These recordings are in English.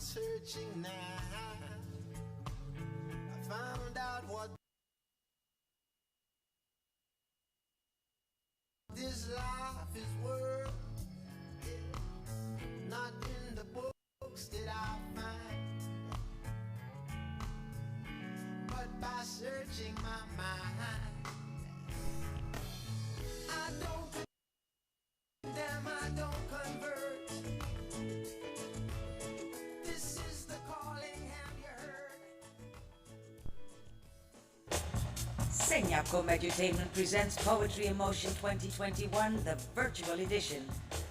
searching now, I found out what this life is worth. Not in the books did I find, but by searching my mind. I don't condemn, I don't convert. This is the calling, have you heard? Senyapcom Edutainment presents Poetry Emotion 2021, the virtual edition.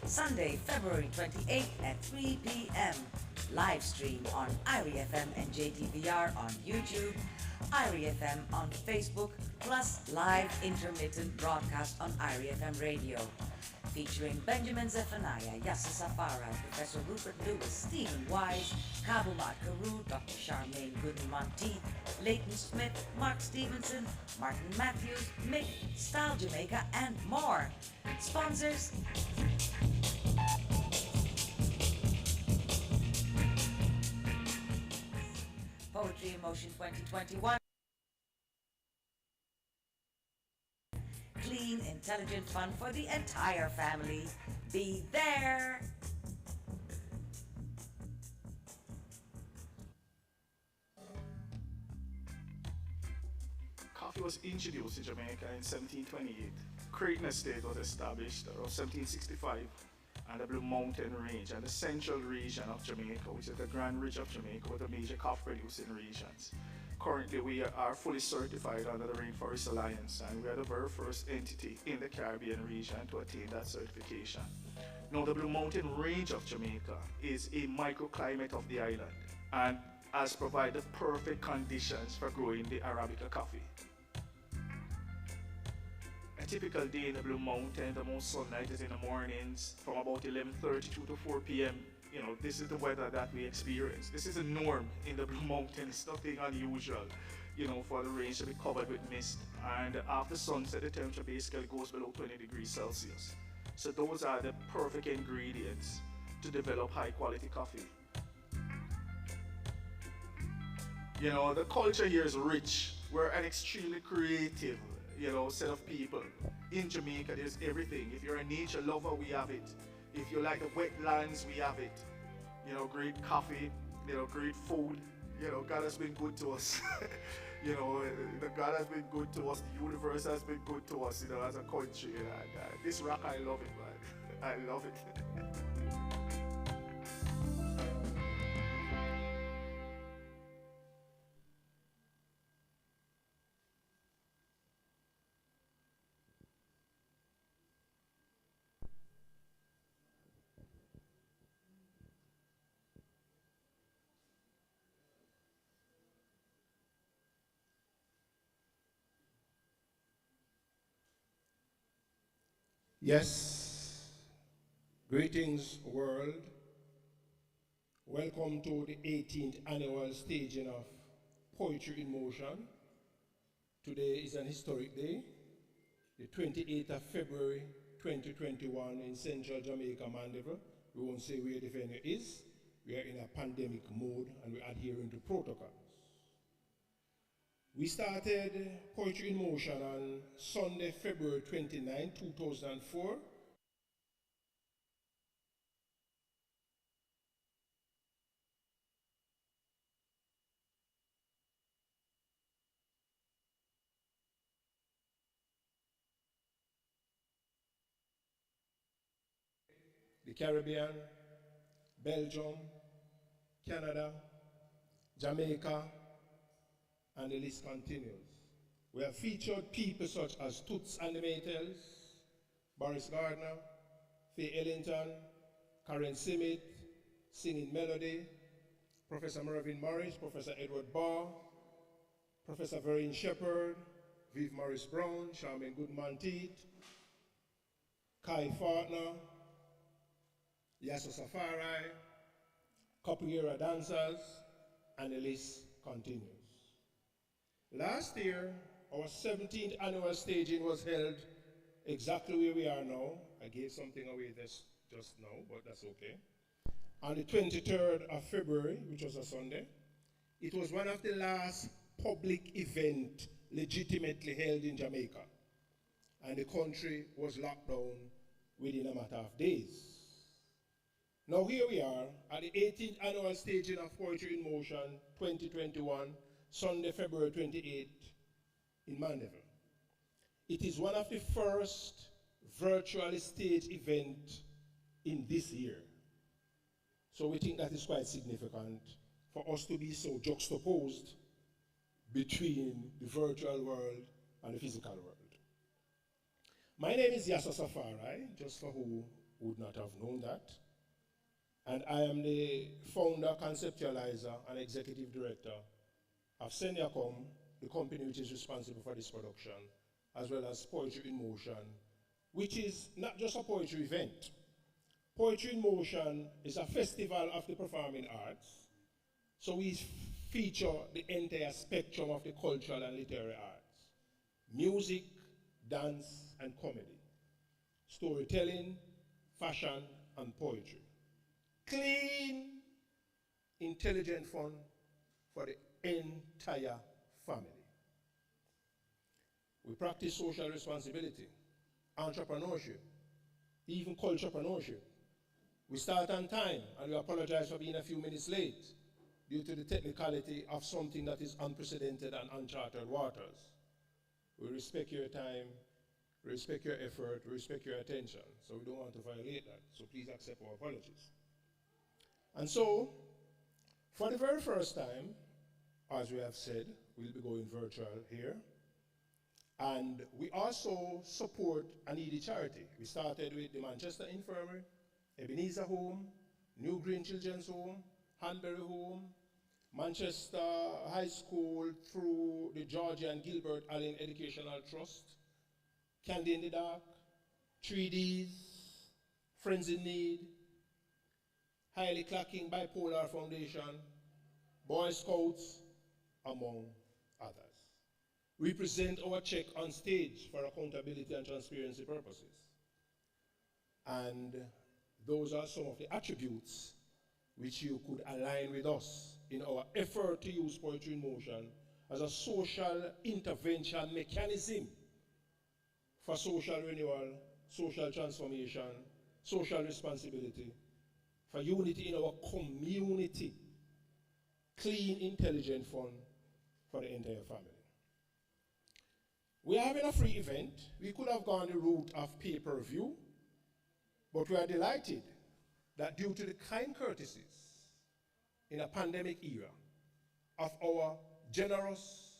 Sunday, February 28th at 3 p.m. Live stream on IRI FM and JTVR on YouTube, IRI FM on Facebook, plus live intermittent broadcast on IRI FM radio. Featuring Benjamin Zephaniah, Yasser Safari, Professor Rupert Lewis, Stephen Wise, Kabumat Karu, Dr. Charmaine Gooden Monteith, Leighton Smith, Mark Stevenson, Martin Matthews, Mick, Style Jamaica, and more. Sponsors: Poetry Emotion 2021. Clean, intelligent fun for the entire family. Be there! Coffee was introduced in Jamaica in 1728. Creighton Estate was established around 1765, and the Blue Mountain Range and the central region of Jamaica, which is the Grand Ridge of Jamaica, were the major coffee producing regions. Currently, we are fully certified under the Rainforest Alliance, and we are the very first entity in the Caribbean region to attain that certification. Now, the Blue Mountain Range of Jamaica is a microclimate of the island and has provided perfect conditions for growing the Arabica coffee. A typical day in the Blue Mountain, the most sunlight is in the mornings from about 11:32 to 4 p.m. You know, this is the weather that we experience. This is a norm in the Blue Mountains, nothing unusual, you know, for the range to be covered with mist. And after sunset, the temperature basically goes below 20 degrees Celsius. So those are the perfect ingredients to develop high quality coffee. You know, the culture here is rich. We're an extremely creative, you know, set of people. In Jamaica, there's everything. If you're a nature lover, we have it. If you like the wetlands, we have it. You know, great coffee, you know, great food. You know, God has been good to us. You know, God has been good to us. The universe has been good to us, you know, as a country. And, this rock, I love it, man. I love it. Yes, greetings world. Welcome to the 18th annual staging of Poetry in Motion. Today is an historic day, the 28th of February 2021 in central Jamaica, Mandeville. We won't say where the venue is. We are in a pandemic mode and we're adhering to protocols. We started Poetry in Motion on Sunday, February 29, 2004. The Caribbean, Belgium, Canada, Jamaica, and the list continues. We have featured people such as Toots and the Maytals, Boris Gardner, Faye Ellington, Karen Simmet, Singing Melody, Professor Mervyn Morris, Professor Edward Barr, Professor Vereen Shepherd, Viv Morris Brown, Charmaine Gooden Monteith, Kai Fartner, Yasser Safari, Capoeira dancers, and the list continues. Last year, our 17th annual staging was held exactly where we are now. I gave something away just now, but that's okay. on the 23rd of February, which was a Sunday. It was one of the last public events legitimately held in Jamaica, and the country was locked down within a matter of days. Now here we are at the 18th annual staging of Poetry in Motion 2021, Sunday, February 28th in Mandeville. It is one of the first virtually staged events in this year. So we think that is quite significant for us to be so juxtaposed between the virtual world and the physical world. My name is Yasa Safari, just for who would not have known that. And I am the founder, conceptualizer, and executive director of Seniacom, the company which is responsible for this production, as well as Poetry in Motion, which is not just a poetry event. Poetry in Motion is a festival of the performing arts. So we feature the entire spectrum of the cultural and literary arts: music, dance, and comedy, storytelling, fashion, and poetry. Clean, intelligent fun for the entire family. We practice social responsibility, entrepreneurship, even culturepreneurship. We start on time, and we apologize for being a few minutes late due to the technicality of something that is unprecedented and uncharted waters. We respect your time, we respect your effort, we respect your attention, so we don't want to violate that, so please accept our apologies. And so, for the very first time, as we have said, we'll be going virtual here. And we also support a needy charity. We started with the Manchester Infirmary, Ebenezer Home, New Green Children's Home, Hanbury Home, Manchester High School through the Georgia and Gilbert Allen Educational Trust, Candy in the Dark, 3Ds, Friends in Need, Highly Clacking Bipolar Foundation, Boy Scouts, among others. We present our check on stage for accountability and transparency purposes. And those are some of the attributes which you could align with us in our effort to use Poetry in Motion as a social intervention mechanism for social renewal, social transformation, social responsibility, for unity in our community, clean, intelligent fun for the entire family. We are having a free event. We could have gone the route of pay-per-view, but we are delighted that due to the kind courtesies in a pandemic era of our generous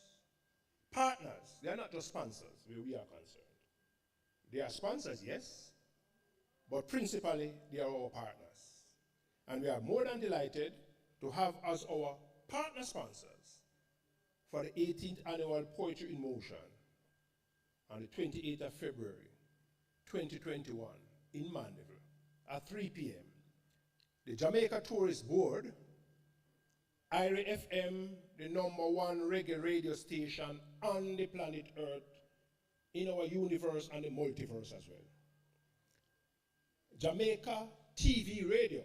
partners, they are not just sponsors where we are concerned. They are sponsors, yes, but principally they are our partners. And we are more than delighted to have as our partner sponsors for the 18th annual Poetry in Motion on the 28th of February 2021 in Mandeville at 3 p.m. The Jamaica Tourist Board, IRA FM, the #1 reggae radio station on the planet Earth, in our universe and the multiverse as well. Jamaica TV Radio,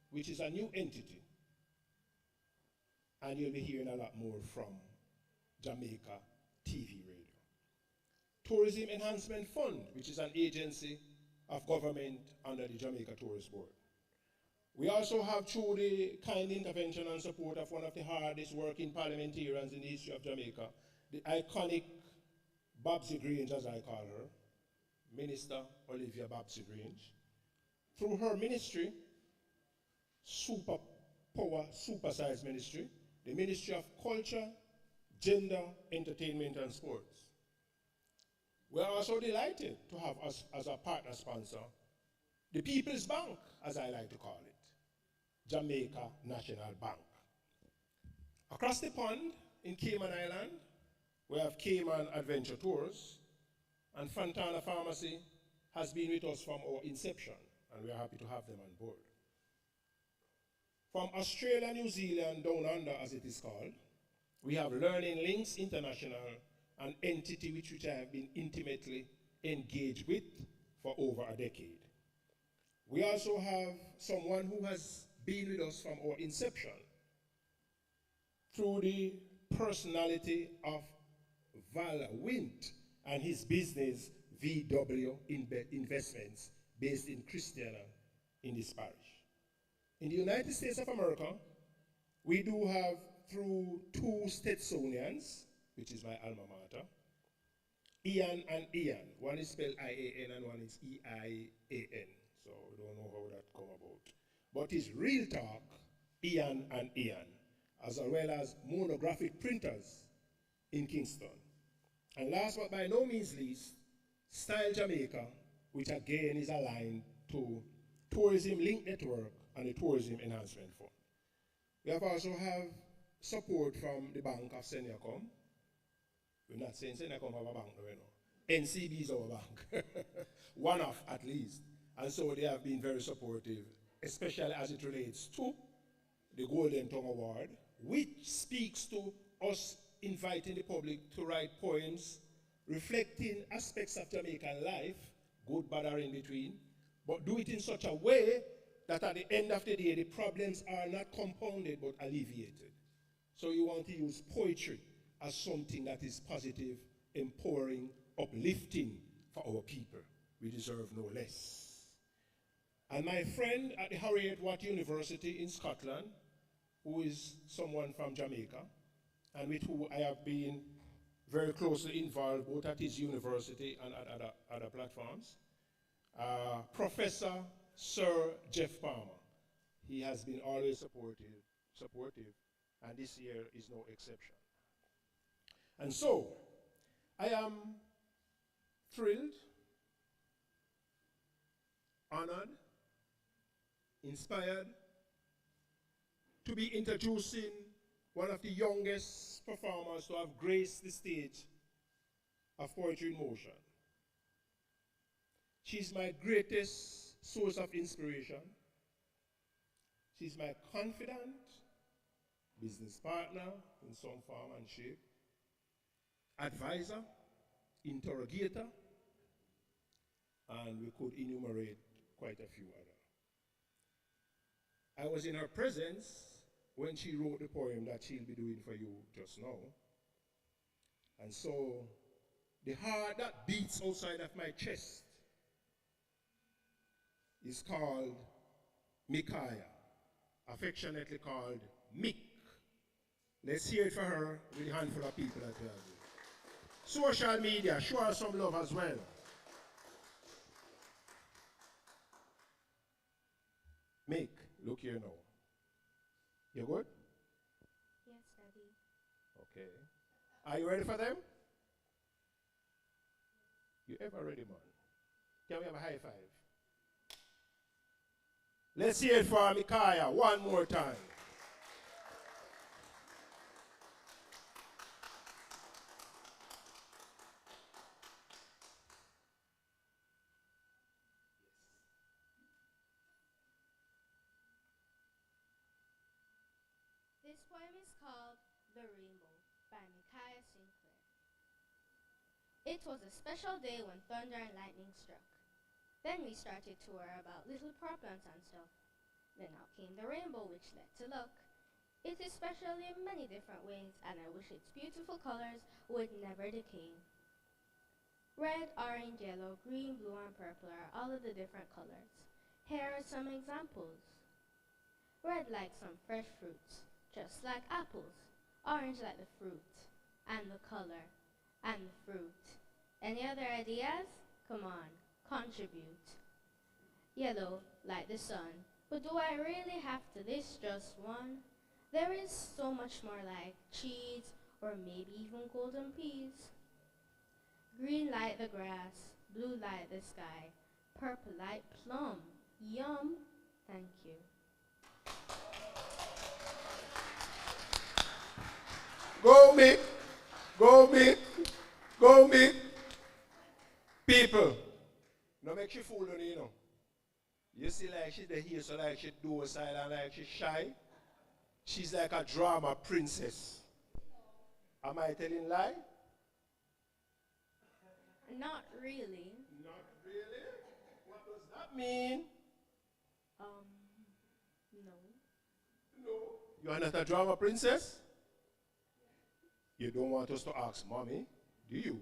which is a new entity. And you'll be hearing a lot more from Jamaica TV Radio. Tourism Enhancement Fund, which is an agency of government under the Jamaica Tourist Board. We also have, through the kind intervention and support of one of the hardest working parliamentarians in the history of Jamaica, the iconic Babsy Grange, as I call her, Minister Olivia Babsy Grange. Through her ministry, super power, supersized ministry, the Ministry of Culture, Gender, Entertainment and Sports. We are also delighted to have us as a partner sponsor, the People's Bank, as I like to call it, Jamaica National Bank. Across the pond in Cayman Island, we have Cayman Adventure Tours, and Fontana Pharmacy has been with us from our inception, and we are happy to have them on board. From Australia, New Zealand, down under as it is called, we have Learning Links International, an entity which I have been intimately engaged with for over a decade. We also have someone who has been with us from our inception. Through the personality of Val Wint and his business VW Investments based in Christiana in this parish. In the United States of America, we do have through two Stetsonians, which is my alma mater, Ian and Ian. One is spelled I-A-N and one is E-I-A-N. So we don't know how that come about. But it's real talk, Ian and Ian, as well as monographic printers in Kingston. And last but by no means least, Style Jamaica, which again is aligned to Tourism Link Network and the Tourism Enhancement Fund. We have also have support from the Bank of Senyacom. We're not saying Senyacom have a bank, no, you know. NCB is our bank, one of at least. And so they have been very supportive, especially as it relates to the Golden Tongue Award, which speaks to us inviting the public to write poems reflecting aspects of Jamaican life, good, bad, or in between, but do it in such a way that at the end of the day, the problems are not compounded but alleviated. So you want to use poetry as something that is positive, empowering, uplifting for our people. We deserve no less. And my friend at the Harriet Watt University in Scotland, who is someone from Jamaica, and with who I have been very closely involved both at his university and at other platforms, Professor Sir Jeff Palmer. He has been always supportive, and this year is no exception. And so, I am thrilled, honored, inspired to be introducing one of the youngest performers to have graced the stage of Poetry in Motion. She's my greatest source of inspiration. She's my confidant, business partner in some form and shape, advisor, interrogator, and we could enumerate quite a few others. I was in her presence when she wrote the poem that she'll be doing for you just now. And so the heart that beats outside of my chest is called Micaiah, affectionately called Mick. Let's hear it for her with a handful of people that we have here. Social media, show her some love as well. Mick, look here now. You good? Yes, Daddy. Okay. Are you ready for them? You ever ready, man? Can we have a high five? Let's hear it for Micaiah one more time. This poem is called The Rainbow by Micaiah Sinclair. It was a special day when thunder and lightning struck. Then we started to worry about little problems and stuff. Then out came the rainbow, which led to luck. It is special in many different ways, and I wish its beautiful colors would never decay. Red, orange, yellow, green, blue, and purple are all of the different colors. Here are some examples. Red like some fresh fruits, just like apples. Orange like the fruit, and the color, and the fruit. Any other ideas? Come on, contribute. Yellow like the sun, but do I really have to list just one? There is so much more like cheese, or maybe even golden peas. Green like the grass, blue like the sky, purple like plum. Yum! Thank you. Go Mick, go Mick, go Mick. People, no make you fool on you know. You see like she's the here, so like she docile and like she's shy. She's like a drama princess. Am I telling lie? Not really. Not really. What does that mean? No. You are not a drama princess? You don't want us to ask mommy, do you?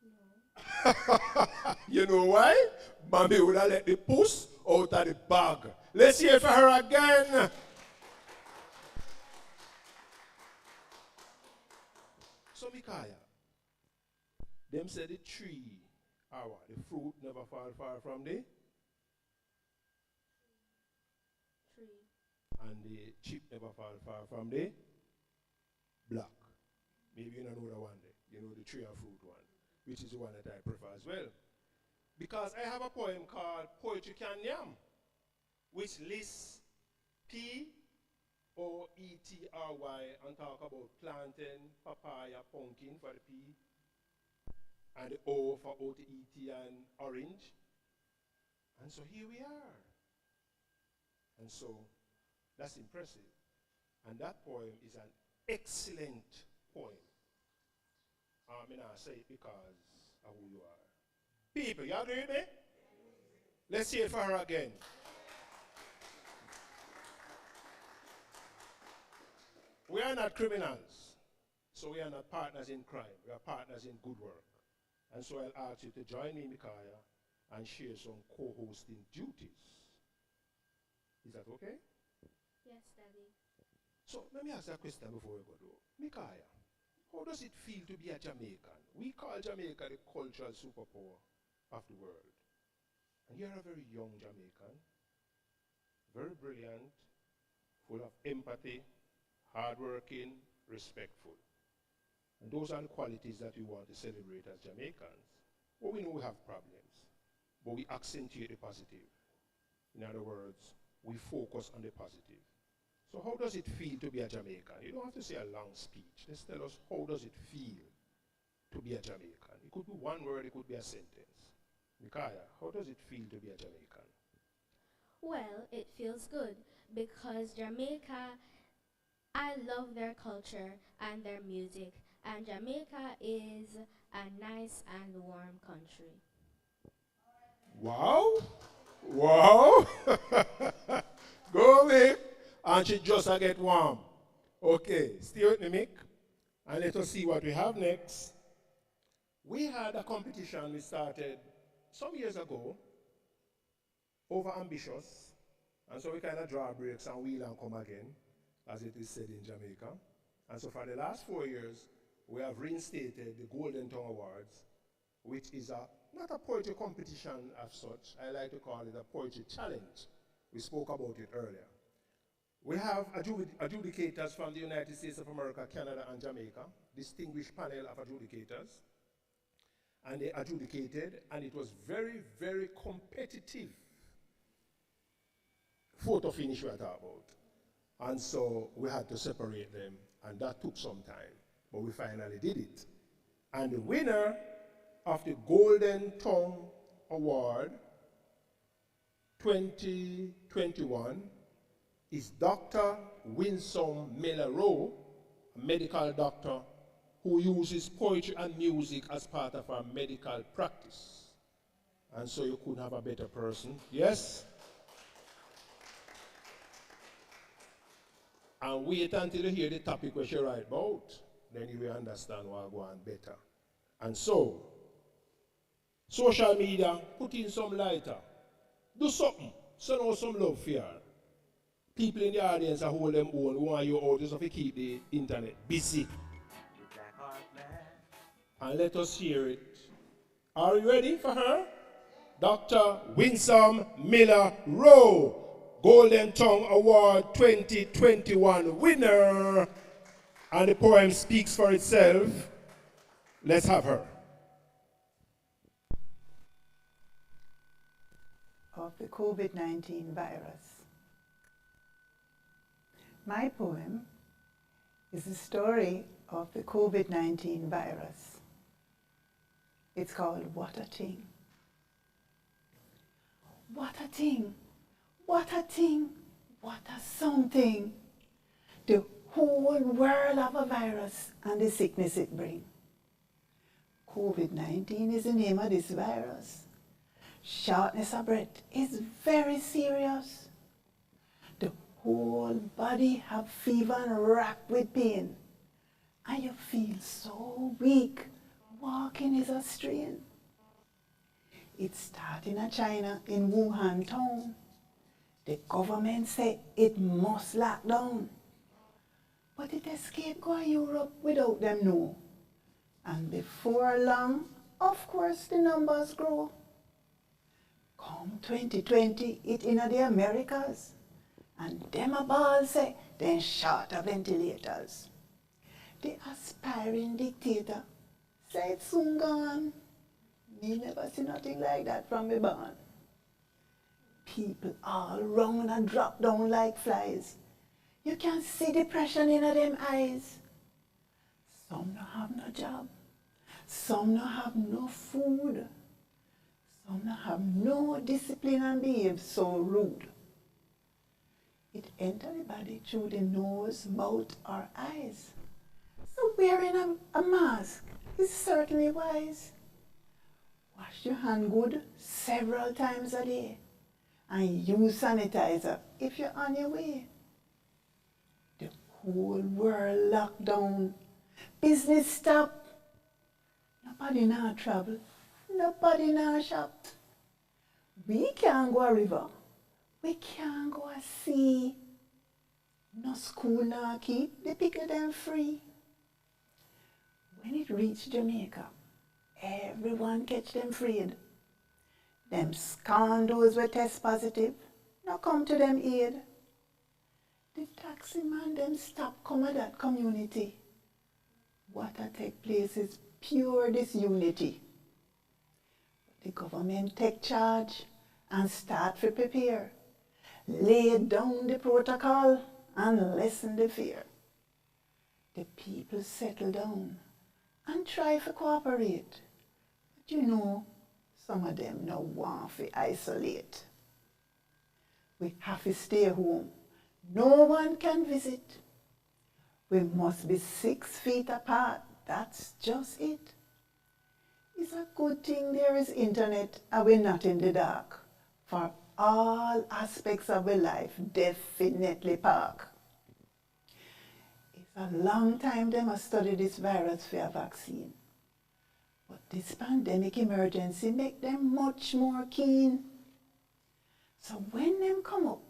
No. You know why? Mommy would have let the puss out of the bag. Let's hear it for her again. So, Micaiah, them say the tree, the fruit never fall far from the, Tree. and the chip never fall far from the block. Maybe you don't know the one there. You know the tree and fruit one, which is the one that I prefer as well. Because I have a poem called Poetry Can Yam, which lists Poetry and talk about plantain, papaya, pumpkin for the P, and the O for OTET and orange. And so here we are. And so that's impressive. And that poem is an excellent poem. I mean, I say it because of who you are. People, you agree with me? Let's see it for her again. We are not criminals, so we are not partners in crime. We are partners in good work. And so I'll ask you to join me, Micaiah, and share some co-hosting duties. Is that okay? Yes, Daddy. So let me ask you a question before we go through. Micaiah, how does it feel to be a Jamaican? We call Jamaica the cultural superpower of the world. And you're a very young Jamaican, very brilliant, full of empathy, hardworking, respectful. And those are the qualities that we want to celebrate as Jamaicans. Well, we know we have problems, but we accentuate the positive. In other words, we focus on the positive. So how does it feel to be a Jamaican? You don't have to say a long speech. Just tell us, how does it feel to be a Jamaican? It could be one word, it could be a sentence. Micaiah, how does it feel to be a Jamaican? Well, it feels good because Jamaica, I love their culture and their music, and Jamaica is a nice and warm country. Wow. Wow. Go Mick. And she just get warm. Okay, stay with me, Mick. And let us see what we have next. We had a competition we started some years ago, over ambitious. And so we kind of draw breaks and wheel and come again, as it is said in Jamaica. And so for the last 4 years, we have reinstated the Golden Tongue Awards, which is not a poetry competition as such. I like to call it a poetry challenge. We spoke about it earlier. We have adjudicators from the United States of America, Canada, and Jamaica, distinguished panel of adjudicators. And they adjudicated, and it was very, very competitive. Photo finish we are talking about. And so we had to separate them, and that took some time, but we finally did it. And the winner of the Golden Tongue Award 2021 is Dr. Winsome Miller-Rowe, a medical doctor who uses poetry and music as part of our medical practice. And so you couldn't have a better person. Yes? And wait until you hear the topic we should write about. Then you will understand what go on better. And so, social media, put in some lighter. Do something. Send out some love for her. People in the audience are hold them own. We want you out just to keep the internet busy. And let us hear it. Are you ready for her? Dr. Winsome Miller-Rowe, Golden Tongue Award 2021 winner. And the poem speaks for itself. Let's have her. Of the COVID-19 virus. My poem is the story of the COVID-19 virus. It's called What a Thing. What a thing, what a thing, what a something. The whole world of a virus and the sickness it brings. COVID-19 is the name of this virus. Shortness of breath is very serious. The whole whole body have fever and racked with pain. And you feel so weak. Walking is a strain. It started in China, in Wuhan town. The government said it must lock down. But it escaped go to Europe without them know. And before long, of course, the numbers grow. Come 2020, it in the Americas. And them a ball say, then short of ventilators. The aspiring dictator say it's soon gone. Me never see nothing like that from me born. People all round and drop down like flies. You can see depression in them eyes. Some no have no job. Some no have no food. Some no have no discipline and behave so rude. It enter the body through the nose, mouth, or eyes. So wearing a mask is certainly wise. Wash your hand good several times a day and use sanitizer if you're on your way. The whole world locked down. Business stop. Nobody now travel. Nobody now shop. We can't go a river. We can't go a sea. No school now keep. They pick them free. When it reached Jamaica, everyone catch them freed. Them scoundrels were test positive. Now come to them aid. The taxi man them stop come at that community. What a take place is pure disunity. The government take charge and start to prepare. Lay down the protocol and lessen the fear. The people settle down and try to cooperate. But you know, some of them no want to isolate. We have to stay home. No one can visit. We must be 6 feet apart. That's just it. It's a good thing there is internet and we're not in the dark. For all aspects of our life, definitely park. It's a long time them have studied this virus for a vaccine. But this pandemic emergency make them much more keen. So when them come up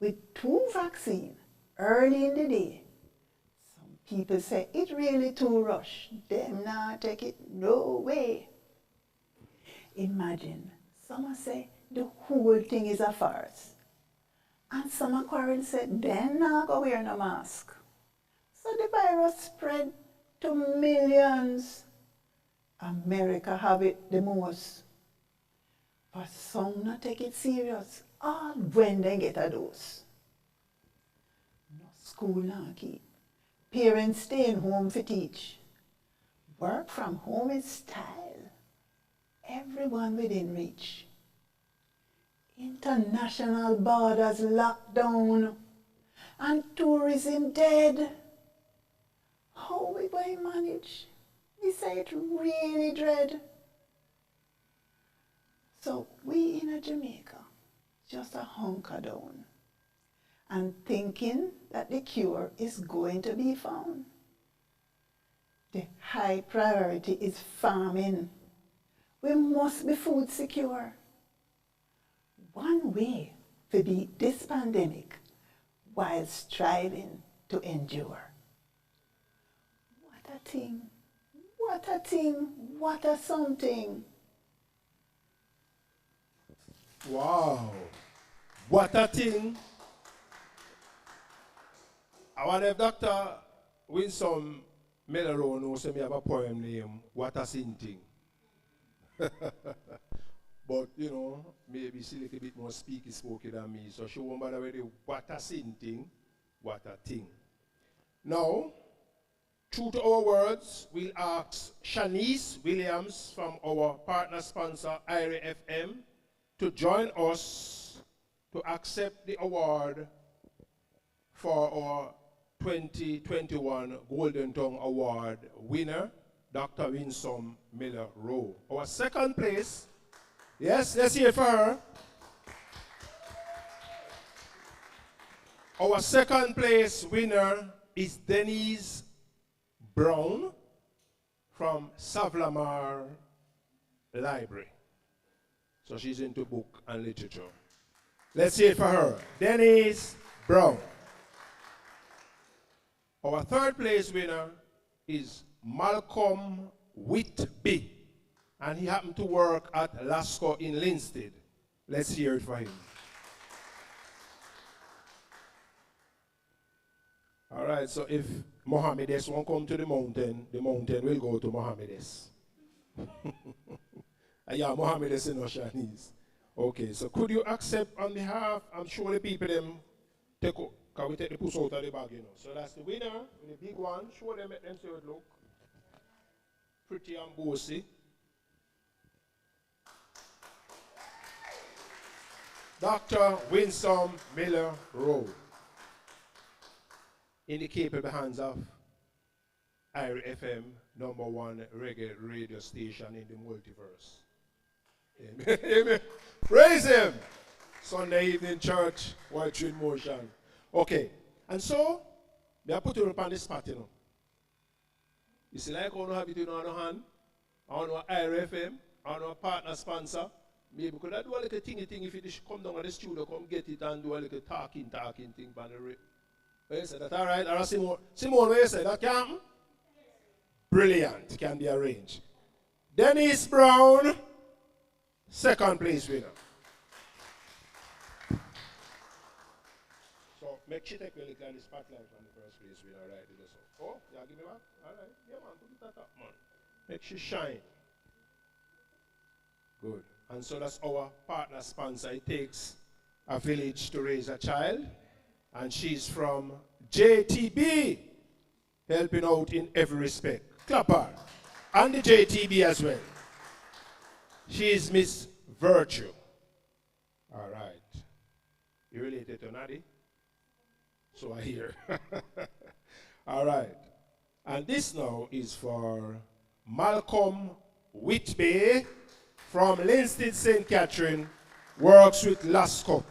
with 2 vaccines early in the day, some people say it really too rush. Them not take it, no way. Imagine, some say the whole thing is a farce. And some quarrel said, then not go wear no mask. So the virus spread to millions. America have it the most. But some not take it serious, all when they get a dose. No school not keep. Parents staying home to teach. Work from home is style. Everyone within reach. International borders locked down and tourism dead. How we going to manage? We say it really dread. So we in Jamaica just a hunker down and thinking that the cure is going to be found. The high priority is farming. We must be food secure. One way to beat this pandemic while striving to endure. What a thing, what a thing, what a something. Wow. What a thing. I wonder if Dr. Winsome Melaro knows me have a poem named What a Sin Thing. But, you know, maybe she's a little bit more speaky spoken than me, so she won't bother with the what a sin thing, what a thing. Now, true to our words, we'll ask Shanice Williams from our partner sponsor, IRA FM, to join us to accept the award for our 2021 Golden Tongue Award winner, Dr. Winsome Miller Rowe. Our second place, yes, let's hear it for her. Our second place winner is Denise Brown from Savlamar Library. So she's into book and literature. Let's see it for her. Denise Brown. Our third place winner is Malcolm Whitby. And he happened to work at Lascaux in Linstead. Let's hear it for him. All right, so if Mohammedes won't come to the mountain will go to Mohammedes. Yeah, Mohammedes in Chinese. Okay, so could you accept on behalf, I'm sure the people them take out, can we take the puss out of the bag, you know. So that's the winner, with the big one. Show them, make them see how it look. Pretty and bossy. Dr. Winsome Miller Rowe. In the capable hands of IRI FM, #1 reggae radio station in the multiverse. Amen. Amen. Praise him. Sunday evening church, White Tree in Motion. Okay. And so, they are put you up on the spot, you know. You see, like I don't have it in our hand. I don't know IRI FM. I don't know a partner sponsor. Maybe could I do a little thingy thing if you come down to the studio, come get it and do a little talking thing by the rate. You say that all right? Or Simone, what you say? That can happen? Brilliant. It can be arranged. Denise Brown, second place winner. So make sure you take a look at the spotlight from the first place winner right there. So, oh, yeah, give me back. All right. Yeah, man, put it up, man. Make sure shine. Good. And so that's our partner sponsor. It takes a village to raise a child. And she's from JTB, helping out in every respect. Clap her. And the JTB as well. She is Miss Virtue. All right. You related to Nadi? So I hear. All right. And this now is for Malcolm Whitby from Linstead St. Catherine, works with Lascaux.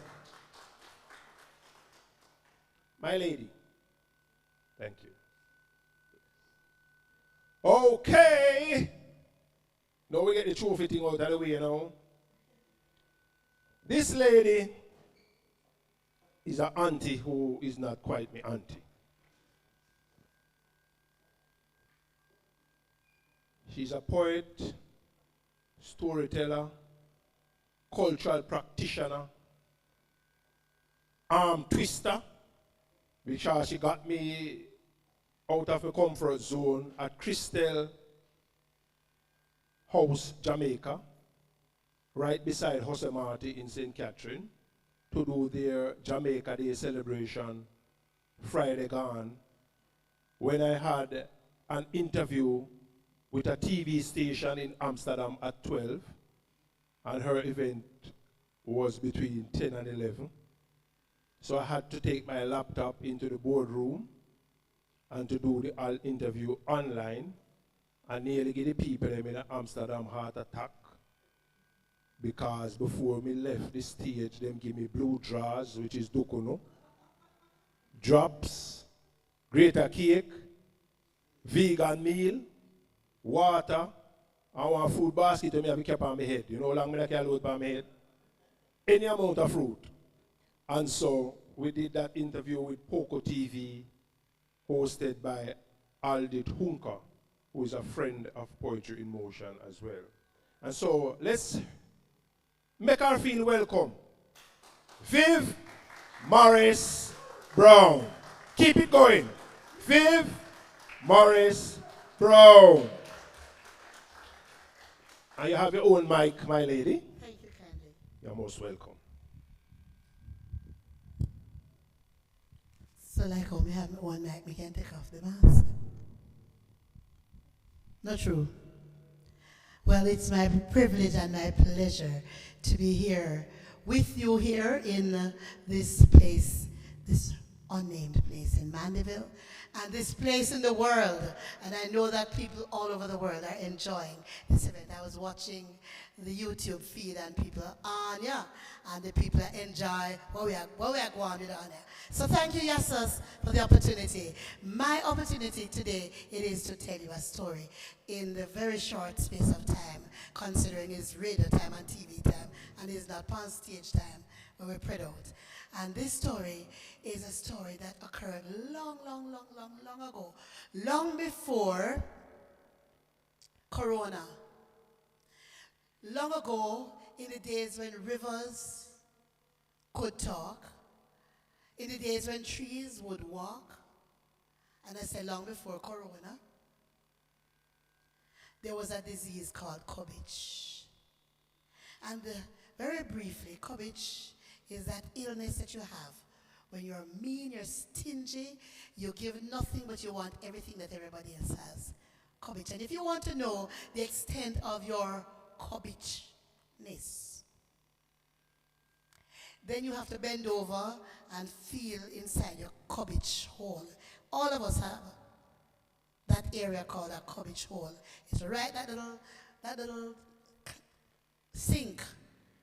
My lady. Thank you. Okay. Now we get the trophy thing out of the way, you know. This lady is an auntie who is not quite my auntie. She's a poet, storyteller, cultural practitioner, arm twister, because she got me out of a comfort zone at Crystal House, Jamaica, right beside Jose Marti in St. Catherine, to do their Jamaica Day celebration Friday gone, when I had an interview with a TV station in Amsterdam at 12, and her event was between 10 and 11. So I had to take my laptop into the boardroom and to do the interview online, and nearly get the people in Amsterdam heart attack, because before me left the stage, them give me blue drawers, which is dukuno, drops, greater cake, vegan meal, water, and one food basket me have kept on my head. You know how long I can load on my head? Any amount of fruit. And so we did that interview with Poco TV, hosted by Aldit Hunker, who is a friend of Poetry in Motion as well. And so let's make her feel welcome. Viv Morris Brown. Keep it going. Viv Morris Brown. And you have your own mic, my lady. Thank you kindly. You're most welcome. So like how me have my own mic, me can take off the mask. Not true. Well, it's my privilege and my pleasure to be here with you here in this place, this unnamed place in Mandeville, and this place in the world. And I know that people all over the world are enjoying this event. I was watching the YouTube feed, and people are on, yeah, and the people enjoy what we are going with on there. So thank you, Yassus, for the opportunity. My opportunity today, it is to tell you a story in the very short space of time, considering it's radio time and TV time, and it's not on stage time when we're spread out. And this story is a story that occurred long ago, long before Corona. Long ago, in the days when rivers could talk, in the days when trees would walk, and I say long before Corona, there was a disease called COVID. And very briefly, COVID is that illness that you have when you're mean, you're stingy, you give nothing but you want everything that everybody else has. COVID. And if you want to know the extent of your COVIDness, then you have to bend over and feel inside your COVID hole. All of us have that area called a COVID hole. It's right that little sink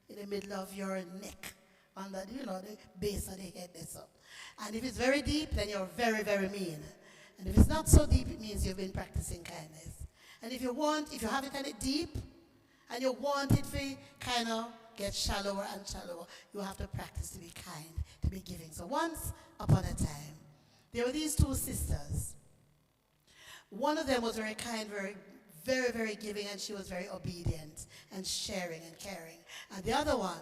in the middle of your neck, on the, the base of the head that's up. And if it's very deep, then you're very, very mean. And if it's not so deep, it means you've been practicing kindness. And if you have it kind of deep, and you want it to kind of get shallower and shallower, you have to practice to be kind, to be giving. So once upon a time, there were these two sisters. One of them was very kind, very, very giving, and she was very obedient and sharing and caring. And the other one,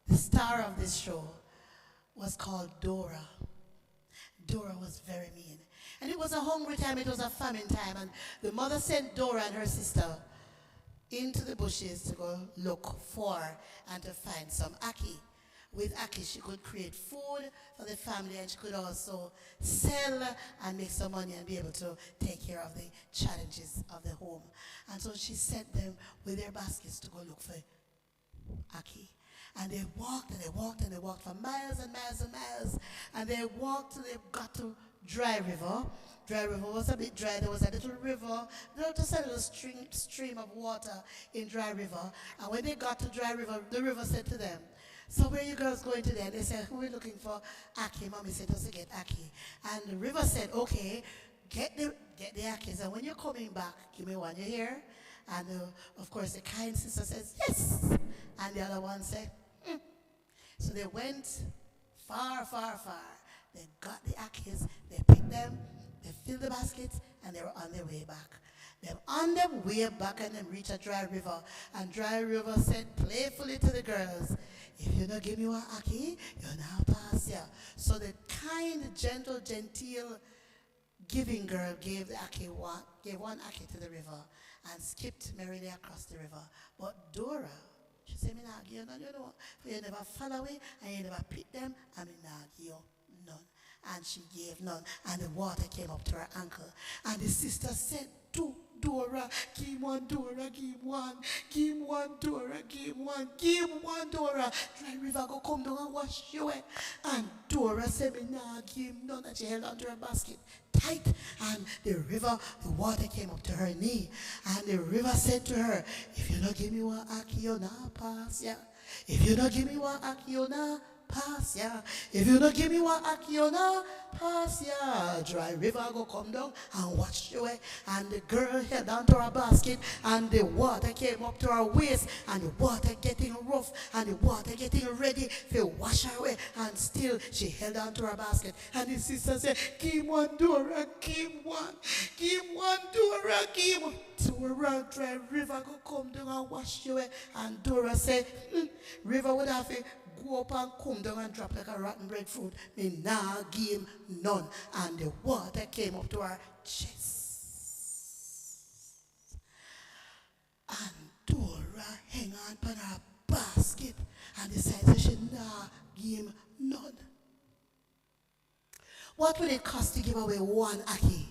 the star of this show, was called Dora. Dora was very mean. And it was a hungry time, it was a famine time, and the mother sent Dora and her sister into the bushes to go look for and to find some ackee. With ackee, she could create food for the family, and she could also sell and make some money and be able to take care of the challenges of the home. And so she sent them with their baskets to go look for ackee. And they walked and they walked and they walked for miles and miles and miles. And they walked till they got to Dry River. Dry River was a bit dry. There was a little river, just a little stream of water in Dry River. And when they got to Dry River, the river said to them, "So where are you girls going today?" And they said, "We're looking for ackee." Mommy said, "Just to get ackee." And the river said, "Okay, get the ackees. And when you're coming back, give me one. You hear?" And of course, the kind sister says, "Yes." And the other one said, "Hmm." So they went far, far, far. They got the ackees, they picked them, they filled the baskets, and they were on their way back. They're on their way back, and then reached a Dry River. And Dry River said playfully to the girls, "If you don't give me one ackee, you're not pass here." So the kind, gentle, genteel, giving girl gave one ackee to the river and skipped merrily across the river. But Dora, she said, "Me not give you none, for you never follow me, and you never pick them, and me not give you none." And she gave none, and the water came up to her ankle. And the sister said to Dora, "Give one, Dora, give one. Give one, Dora, give one. Give one, Dora. Dry River go come down and wash you away." And Dora said, "Me nah give none." And she held onto her basket tight. And the water came up to her knee. And the river said to her, "If you don't give me one ackee, you not pass, yeah. If you don't give me one ackee, you not pass, yeah. If you don't give me one ackee, you not pass, yeah. Dry River go come down and wash you away." And the girl held on to her basket, and the water came up to her waist, and the water getting rough, and the water getting ready to wash her away. And still she held on to her basket. And the sister said, "Give one, Dora, give one. Give one, Dora, give one. Dora, Dry River go come down and wash you away." And Dora said, "River would have to go up and come down and drop like a rotten breadfruit. Me nah give none." And the water came up to her chest. And Dora hang on to her basket and decided she nah give none. What will it cost to give away one ackee?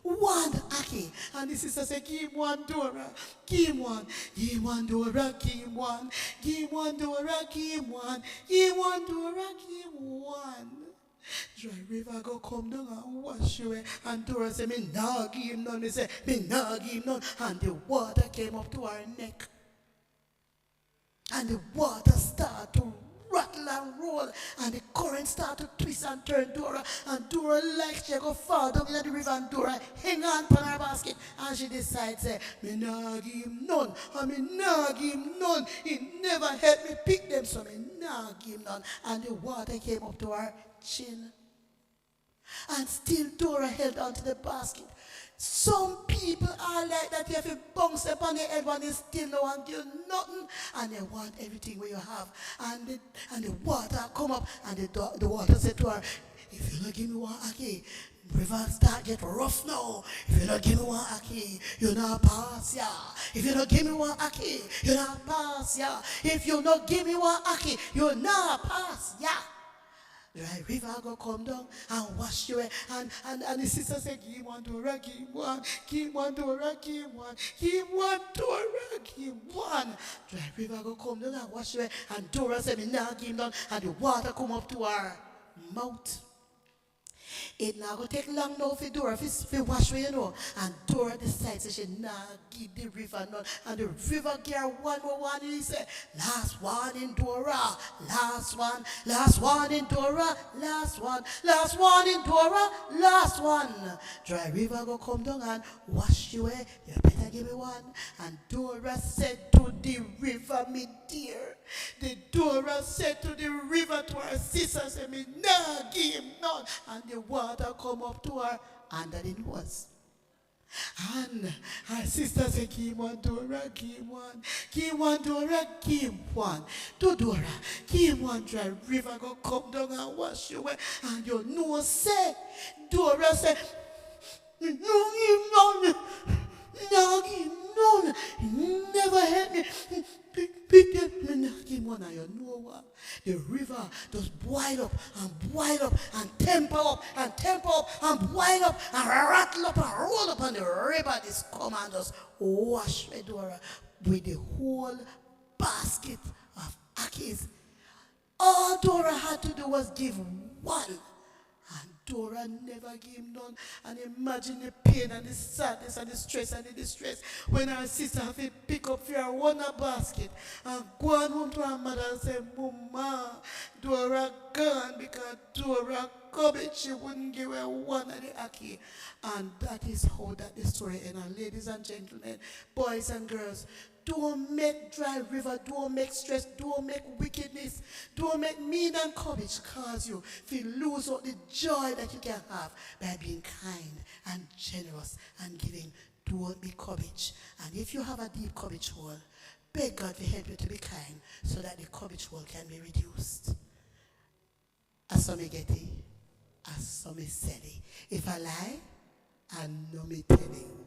One ackee. And the sister said, "Give one, Dora, give one. Give one, Dora, give one. Give one, Dora, give one. Give one, Dora, give one." Dry river go come down and wash you away. And Dora say, me nah give him none. Me say, me nah give him none. And the water came up to her neck. And the water started to rattle and roll. And the current started to twist and turn Dora. And Dora like she go fall down in the river. And Dora hang on to her basket. And she decides, say, me nah give him none. And me nah give him none. He never helped me pick them. So me nah give him none. And the water came up to her chin. And still Dora held on to the basket. Some people are like that. You have to bounce up on the head when they still no one give nothing. And they want everything where you have. And the water come up. And the water said to her, if you don't give me one aki, river start get rough now. If you don't give me one aki, you not pass ya. If you don't give me one aki, you not pass ya. If you don't give me one aki, you not pass ya. The river go come down and wash you away. And the sister said, give one Dora, give one, give one Dora, give one, give one Dora, give one. The river go come down and wash you away. And Dora said, me nah give him down. And the water come up to her mouth. It now go take long now for Dora to wash away, you know. And Dora decides that she nah give the river none. And the river get one more one. And he said, last one in Dora, last one in Dora, last one in Dora, last one. Dry river go come down and wash you away. You better give me one. And Dora said to the river, me dear. The Dora said to the river, to her sister, say, me nah give him none. And the water come up to her under the nose. And her sister said, give one Dora, give one. Give one Dora, give one. To Dora, give one. Dry river go come down and wash you away. And your nose say, Dora said, no give none. No give none. Never help me. Pick them, me not give one. And you know what? The river just boil up and temper up and boil up and rattle up and roll up, and the river just come and just wash Dora with the whole basket of akis. All Dora had to do was give one. And Dora never gave none. And imagine the pain and the sadness and the stress and the distress when her sister have to pick up for her one basket and go on home to her mother and say, Mama, Dora gone because Dora covered. She wouldn't give her one of the aki. And that is how that the story ends. And ladies and gentlemen, boys and girls, don't make dry river, don't make stress, don't make wickedness, don't make mean and courage cause you to lose out the joy that you can have by being kind and generous and giving. Don't be courage. And if you have a deep courage hole, beg God to help you to be kind so that the courage hole can be reduced. As some get it, as some say it. If I lie, I know me telling.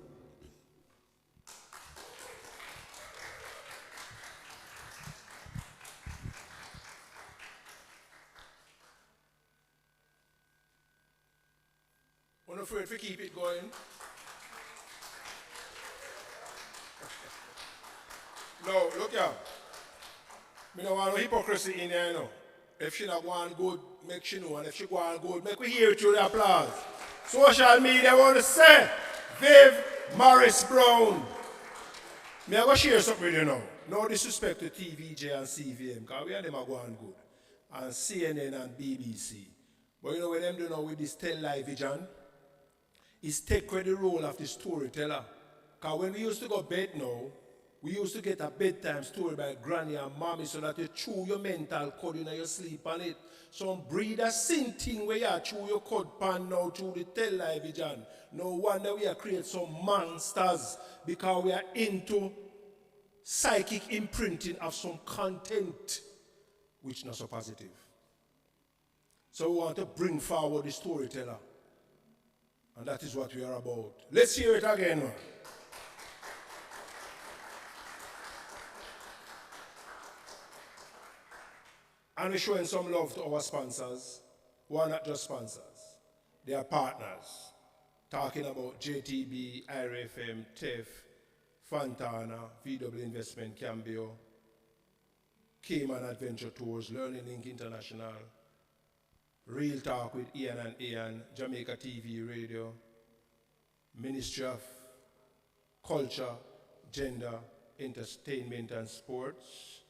I'm not afraid to keep it going. No, look here. Me don't want no hypocrisy in here, you know. If she not going good, make she know. And if she going good, make we hear it through the applause. Social media want to say, Viv Morris Brown. Me I go share something with you now. No disrespect to TVJ and CVM, because we and them are going good. And CNN and BBC. But you know what them do now with this Tell Live Vision? Is take the role of the storyteller. Because when we used to go bed now, we used to get a bedtime story by granny and mommy so that you chew your mental code in your sleep on it. Some breed a sin thing where you chew your code pan now through the television. No wonder we are create some monsters because we are into psychic imprinting of some content which not so positive. So we want to bring forward the storyteller. And that is what we are about. Let's hear it again. And we're showing some love to our sponsors, who are not just sponsors. They are partners. Talking about JTB, IRFM, TEF, Fontana, VW Investment, Cambio, Cayman Adventure Tours, Learning Link International, Real Talk with Ian and Ian, Jamaica TV Radio, Ministry of Culture, Gender, Entertainment and Sports,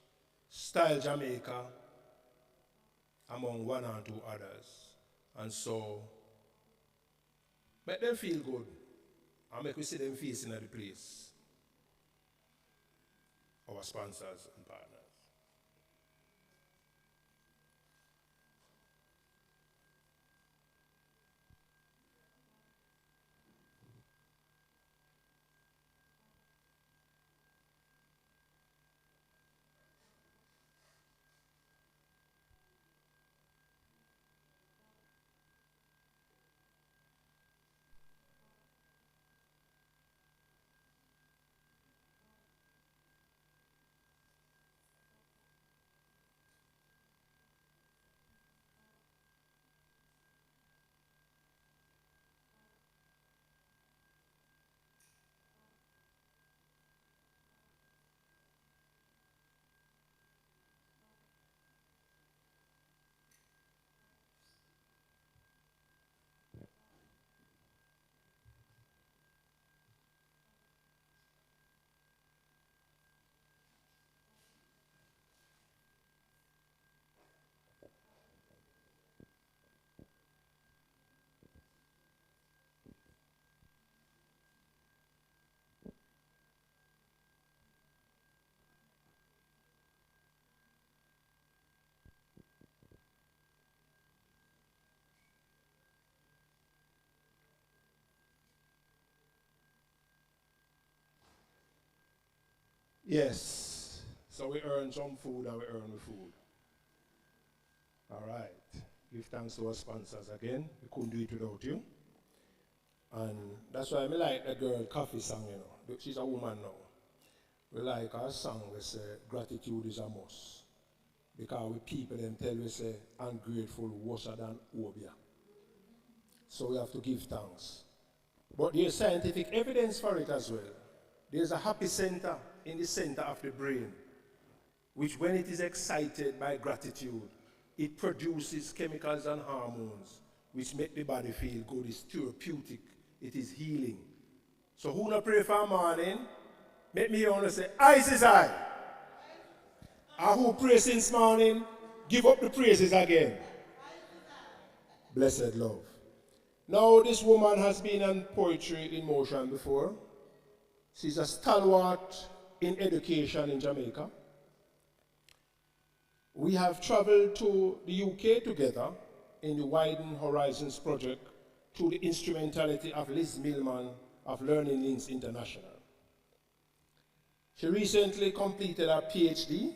Style Jamaica, among one or two others. And so, make them feel good and make we see them facing at the place. Our sponsors and partners. Yes. So we earn some food and we earn the food. All right. Give thanks to our sponsors again. We couldn't do it without you. And that's why I like the girl Coffee song, you know. She's a woman now. We like her song, we say, gratitude is a must. Because we people them tell we say, ungrateful worse than obia. So we have to give thanks. But there's scientific evidence for it as well. There's a happy center in the center of the brain, which when it is excited by gratitude, it produces chemicals and hormones, which make the body feel good. It's therapeutic. It is healing. So who not pray for a morning? Make me only say, ice is high. And who pray since morning? Give up the praises again. Blessed love. Now this woman has been on Poetry in Motion before. She's a stalwart in education in Jamaica. We have traveled to the UK together in the Widen Horizons project through the instrumentality of Liz Millman of Learning Links International. She recently completed her PhD,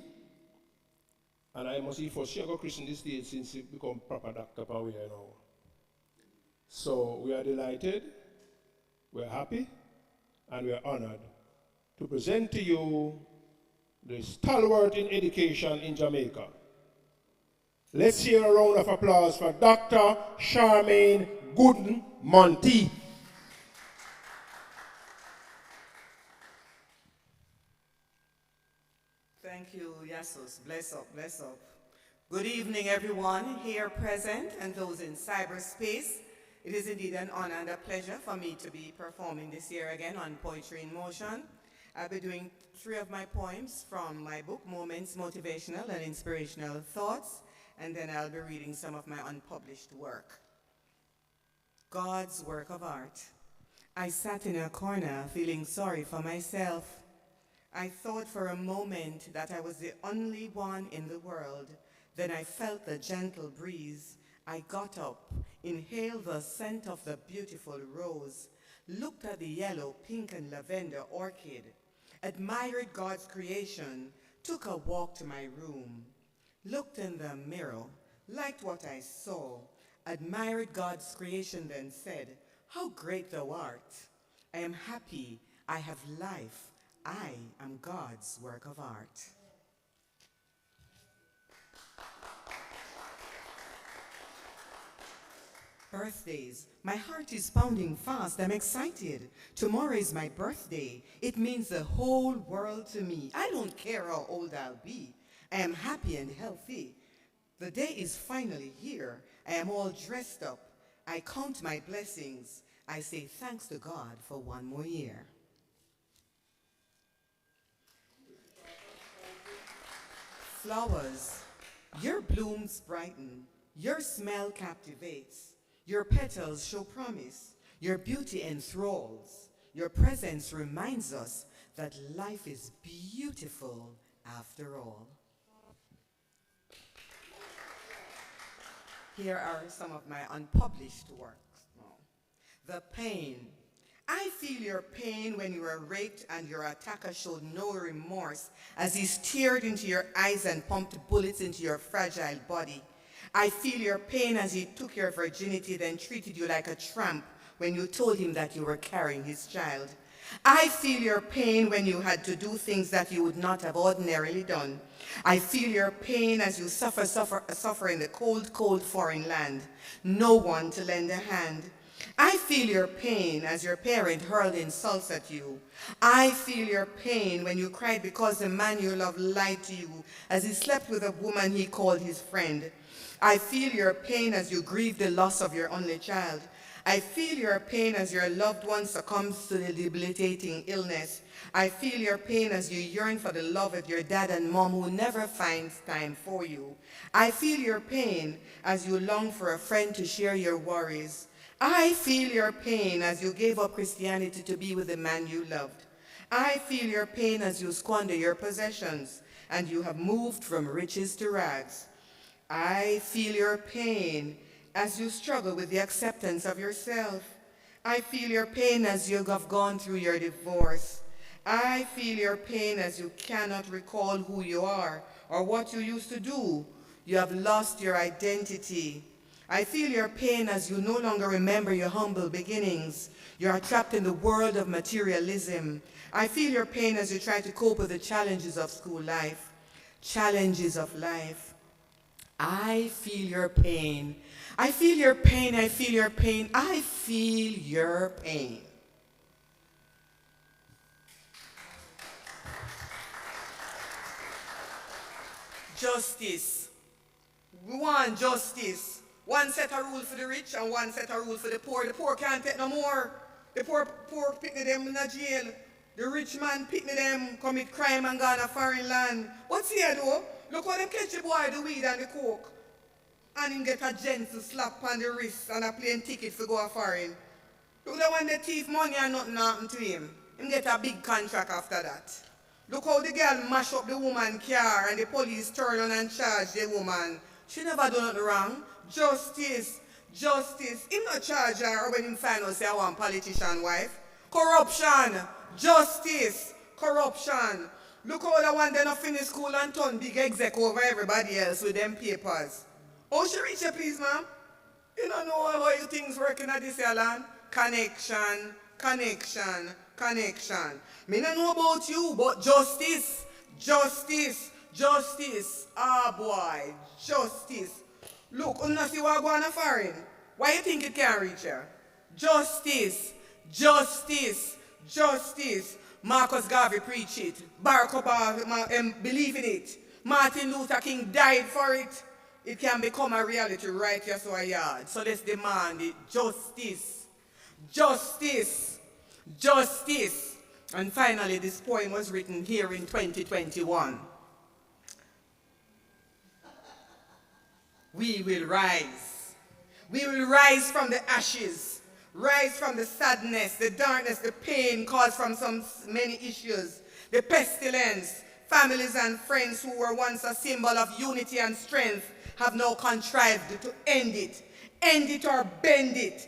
and I must say first, she got Christian this stage since she become proper doctor power now. So we are delighted, we're happy, and we are honored to present to you the stalwart in education in Jamaica. Let's hear a round of applause for Dr. Charmaine Gooden Monty. Thank you, Yasus. Bless up, bless up. Good evening, everyone here present and those in cyberspace. It is indeed an honor and a pleasure for me to be performing this year again on Poetry in Motion. I'll be doing 3 of my poems from my book, Moments, Motivational and Inspirational Thoughts, and then I'll be reading some of my unpublished work. God's work of art. I sat in a corner feeling sorry for myself. I thought for a moment that I was the only one in the world. Then I felt the gentle breeze. I got up, inhaled the scent of the beautiful rose, looked at the yellow, pink, and lavender orchid, admired God's creation, took a walk to my room, looked in the mirror, liked what I saw, admired God's creation, then said, "How great thou art! I am happy, I have life, I am God's work of art." Birthdays. My heart is pounding fast. I'm excited. Tomorrow is my birthday. It means the whole world to me. I don't care how old I'll be. I am happy and healthy. The day is finally here. I am all dressed up. I count my blessings. I say thanks to God for one more year. Flowers, your blooms brighten, your smell captivates, your petals show promise, your beauty enthralls, your presence reminds us that life is beautiful after all. Here are some of my unpublished works. The Pain. I feel your pain when you were raped and your attacker showed no remorse as he stared into your eyes and pumped bullets into your fragile body. I feel your pain as he took your virginity, then treated you like a tramp when you told him that you were carrying his child. I feel your pain when you had to do things that you would not have ordinarily done. I feel your pain as you suffer in the cold, cold foreign land. No one to lend a hand. I feel your pain as your parent hurled insults at you. I feel your pain when you cried because the man you love lied to you as he slept with a woman he called his friend. I feel your pain as you grieve the loss of your only child. I feel your pain as your loved one succumbs to the debilitating illness. I feel your pain as you yearn for the love of your dad and mom who never finds time for you. I feel your pain as you long for a friend to share your worries. I feel your pain as you gave up Christianity to be with the man you loved. I feel your pain as you squander your possessions and you have moved from riches to rags. I feel your pain as you struggle with the acceptance of yourself. I feel your pain as you have gone through your divorce. I feel your pain as you cannot recall who you are or what you used to do. You have lost your identity. I feel your pain as you no longer remember your humble beginnings. You are trapped in the world of materialism. I feel your pain as you try to cope with the challenges of school life. Challenges of life. I feel your pain. I feel your pain, I feel your pain, I feel your pain. Justice. We want justice. One set of rule for the rich and one set of rule for the poor. The poor can't take no more. The poor picnic them in a jail. The rich man picnic them, commit crime and go on a foreign land. What's here though? Look how them catch the boy, the weed and the coke. And him get a gentle slap on the wrist and a plane ticket for go a foreign. Look that when the thief money and nothing happened to him. Him get a big contract after that. Look how the girl mash up the woman car and the police turn on and charge the woman. She never done nothing wrong. Justice. Justice. Him not charge her when him find out say I want politician wife. Corruption. Justice. Corruption. Look how the one they not finish school and turn big exec over everybody else with them papers. How she reach you, please, ma'am? You don't know how your things working at this land? Connection, connection, connection. Me don't know about you, but justice, justice, justice. Ah, boy, justice. Look, you not see what going on foreign? Why you think it can't reach her? Justice, justice, justice. Marcus Garvey preached it. Barack Obama believe in it. Martin Luther King died for it. It can become a reality right here so a yard. So let's demand it. Justice. Justice. Justice. And finally, this poem was written here in 2021. We will rise. We will rise from the ashes. Rise from the sadness, the darkness, the pain caused from so many issues. The pestilence. Families and friends who were once a symbol of unity and strength have now contrived to end it or bend it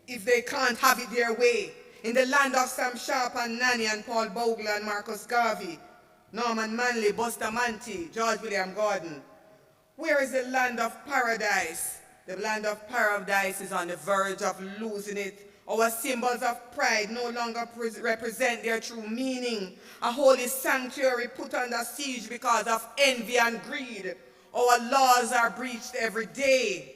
if they can't have it their way. In the land of Sam Sharp and Nanny and Paul Bogle and Marcus Garvey, Norman Manley, Bustamante, George William Gordon. Where is the land of paradise? The land of paradise is on the verge of losing it. Our symbols of pride no longer represent their true meaning. A holy sanctuary put under siege because of envy and greed. Our laws are breached every day.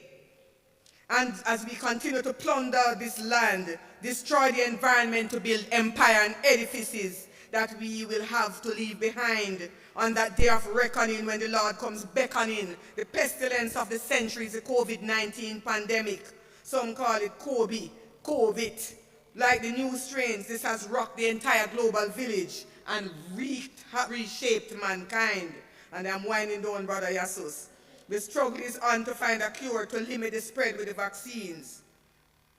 And as we continue to plunder this land, destroy the environment to build empire and edifices, that we will have to leave behind on that day of reckoning when the Lord comes beckoning. The pestilence of the century is the COVID-19 pandemic. Some call it COVID. Like the new strains, this has rocked the entire global village and reshaped mankind. And I'm winding down, Brother Yassus. The struggle is on to find a cure to limit the spread with the vaccines.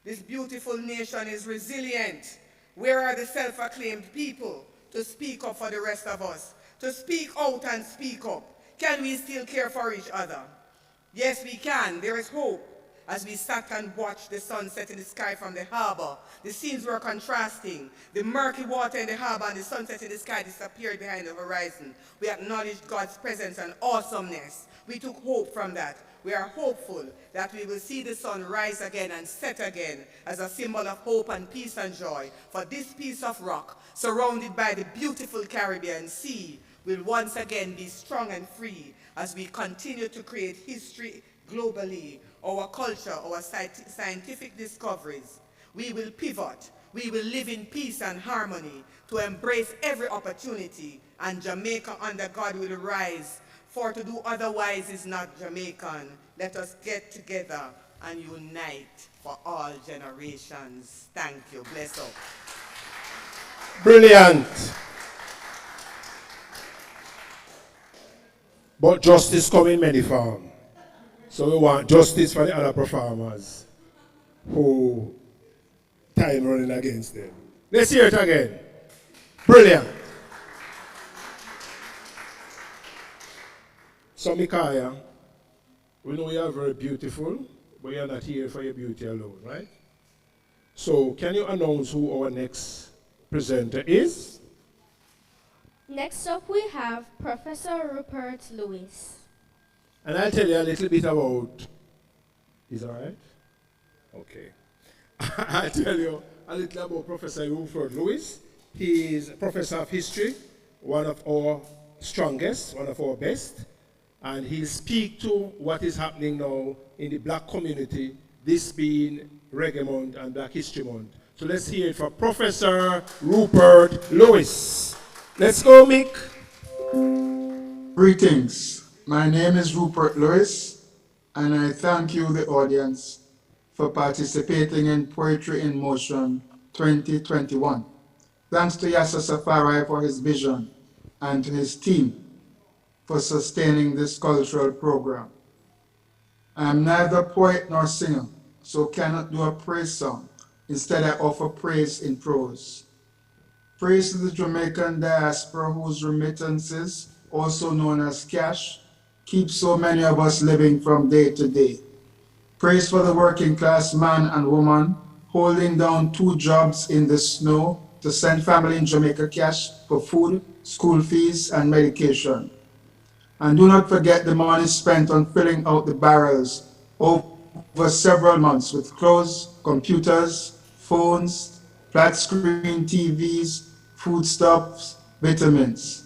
This beautiful nation is resilient. Where are the self-acclaimed people to speak up for the rest of us? To speak out and speak up. Can we still care for each other? Yes, we can. There is hope. As we sat and watched the sun set in the sky from the harbor, the scenes were contrasting. The murky water in the harbor and the sunset in the sky disappeared behind the horizon. We acknowledged God's presence and awesomeness. We took hope from that. We are hopeful that we will see the sun rise again and set again as a symbol of hope and peace and joy. For this piece of rock, surrounded by the beautiful Caribbean Sea, will once again be strong and free as we continue to create history globally, our culture, our scientific discoveries. We will pivot. We will live in peace and harmony to embrace every opportunity, and Jamaica under God will rise. For to do otherwise is not Jamaican. Let us get together and unite for all generations. Thank you. Bless up. Brilliant. But justice come in many forms. So we want justice for the other performers who time running against them. Let's hear it again. Brilliant. So Micaiah, we know you are very beautiful, but you're not here for your beauty alone, right? So can you announce who our next presenter is? Next up we have Professor Rupert Lewis. And I'll tell you a little bit about, is that right? Okay. I'll tell you a little about Professor Rupert Lewis. He is a professor of history, one of our strongest, one of our best. And he'll speak to what is happening now in the black community, this being Reggae Month and Black History Month. So let's hear it for Professor Rupert Lewis. Let's go, Mick. Greetings. My name is Rupert Lewis, and I thank you, the audience, for participating in Poetry in Motion 2021. Thanks to Yasser Safari for his vision and to his team for sustaining this cultural program. I am neither poet nor singer, so cannot do a praise song. Instead, I offer praise in prose. Praise to the Jamaican diaspora whose remittances, also known as cash, keep so many of us living from day to day. Praise for the working class man and woman holding down 2 jobs in the snow to send family in Jamaica cash for food, school fees, and medication. And do not forget the money spent on filling out the barrels over several months with clothes, computers, phones, flat screen TVs, foodstuffs, vitamins.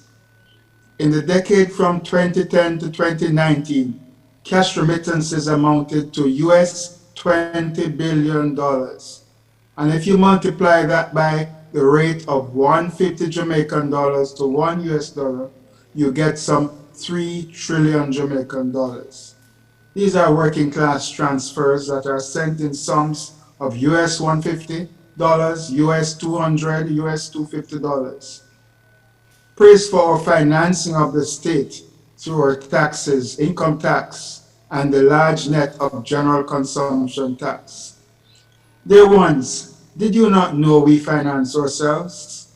In the decade from 2010 to 2019, cash remittances amounted to US $20 billion. And if you multiply that by the rate of 150 Jamaican dollars to $1 US, you get some 3 trillion Jamaican dollars. These are working class transfers that are sent in sums of US $150, US $200, US $250. Praise for our financing of the state through our taxes, income tax, and the large net of general consumption tax. Dear ones, did you not know we finance ourselves?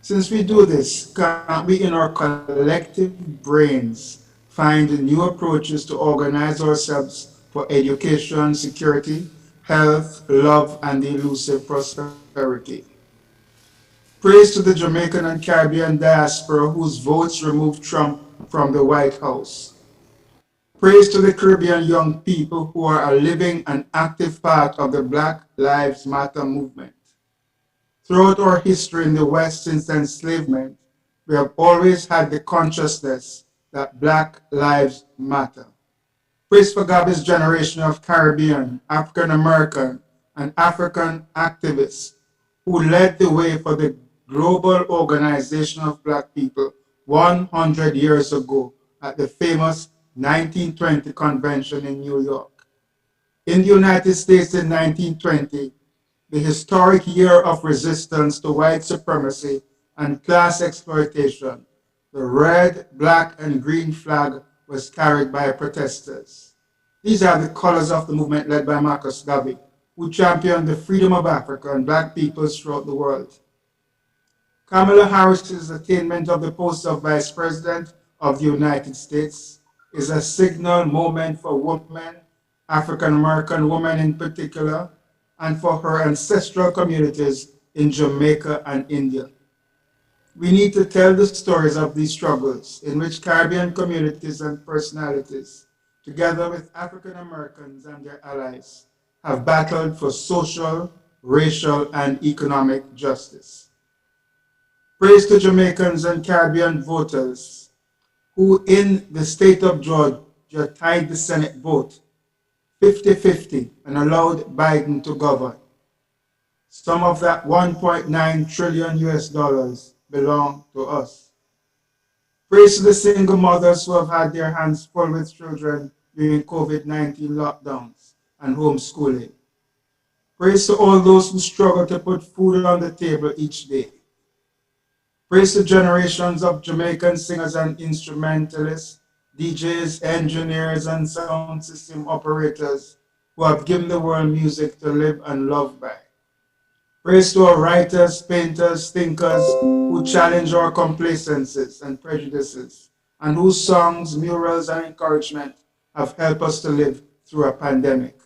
Since we do this, can't we in our collective brains find new approaches to organize ourselves for education, security, health, love, and elusive prosperity? Praise to the Jamaican and Caribbean diaspora whose votes removed Trump from the White House. Praise to the Caribbean young people who are a living and active part of the Black Lives Matter movement. Throughout our history in the West since enslavement, we have always had the consciousness that Black lives matter. Praise for Gabby's generation of Caribbean, African American, and African activists who led the way for the global organization of black people 100 years ago at the famous 1920 convention in New York. In the United States in 1920, the historic year of resistance to white supremacy and class exploitation, the red, black, and green flag was carried by protesters. These are the colors of the movement led by Marcus Garvey, who championed the freedom of Africa and black peoples throughout the world. Kamala Harris's attainment of the post of Vice President of the United States is a signal moment for women, African American women in particular, and for her ancestral communities in Jamaica and India. We need to tell the stories of these struggles in which Caribbean communities and personalities, together with African Americans and their allies, have battled for social, racial, and economic justice. Praise to Jamaicans and Caribbean voters who in the state of Georgia tied the Senate vote 50-50 and allowed Biden to govern. Some of that 1.9 trillion US dollars belong to us. Praise to the single mothers who have had their hands full with children during COVID-19 lockdowns and homeschooling. Praise to all those who struggle to put food on the table each day. Praise to generations of Jamaican singers and instrumentalists, DJs, engineers, and sound system operators who have given the world music to live and love by. Praise to our writers, painters, thinkers who challenge our complacencies and prejudices, and whose songs, murals, and encouragement have helped us to live through a pandemic.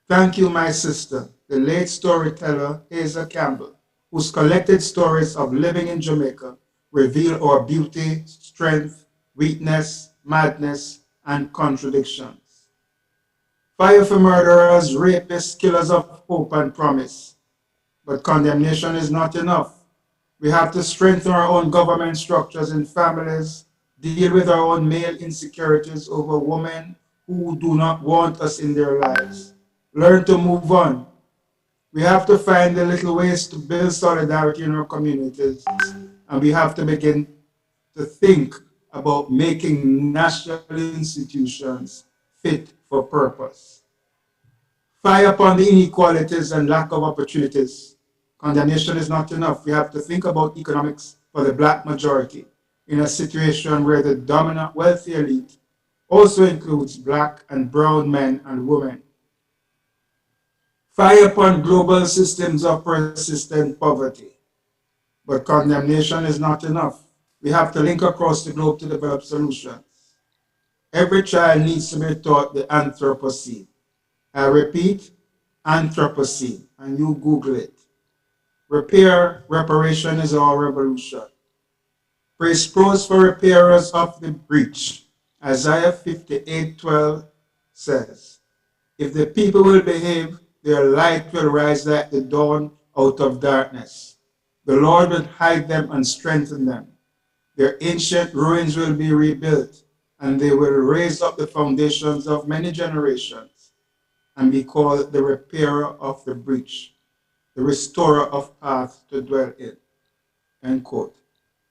Thank you, my sister, the late storyteller Hazel Campbell, whose collected stories of living in Jamaica reveal our beauty, strength, weakness, madness, and contradictions. Fire for murderers, rapists, killers of hope and promise. But condemnation is not enough. We have to strengthen our own government structures in families, deal with our own male insecurities over women who do not want us in their lives. Learn to move on. We have to find the little ways to build solidarity in our communities, and we have to begin to think about making national institutions fit for purpose. Fire upon the inequalities and lack of opportunities. Condemnation is not enough. We have to think about economics for the black majority in a situation where the dominant wealthy elite also includes black and brown men and women. Fire upon global systems of persistent poverty. But condemnation is not enough. We have to link across the globe to develop solutions. Every child needs to be taught the Anthropocene. I repeat, Anthropocene, and you Google it. Reparation is our revolution. Praise prose for repairers of the breach. Isaiah 58:12 says, if the people will behave, their light will rise like the dawn out of darkness. The Lord will hide them and strengthen them. Their ancient ruins will be rebuilt, and they will raise up the foundations of many generations and be called the repairer of the breach, the restorer of paths to dwell in. End quote.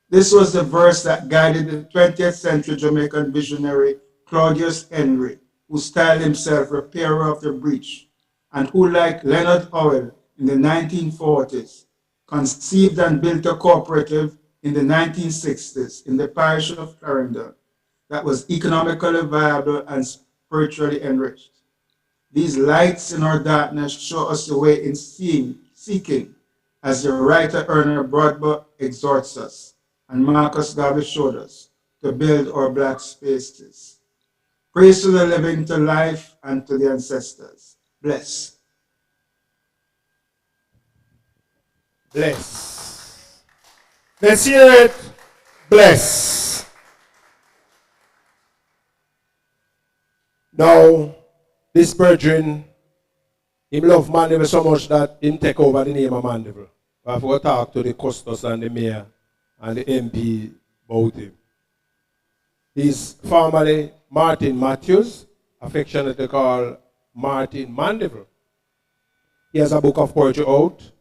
This was the verse that guided the 20th century Jamaican visionary Claudius Henry, who styled himself repairer of the breach, and who, like Leonard Howell in the 1940s, conceived and built a cooperative in the 1960s in the parish of Clarendon that was economically viable and spiritually enriched. These lights in our darkness show us the way in seeking, as the writer Erna Broadbent exhorts us, and Marcus Garvey showed us, to build our black spaces. Praise to the living, to life, and to the ancestors. Bless. Bless. Let's hear it. Bless. Now, this brethren, him love Mandeville so much that him take over the name of Mandeville. I have to talk to the custos and the mayor and the MP about him. He's formerly Martin Matthews, affectionately called Martin Mandeville. He has a book of poetry out.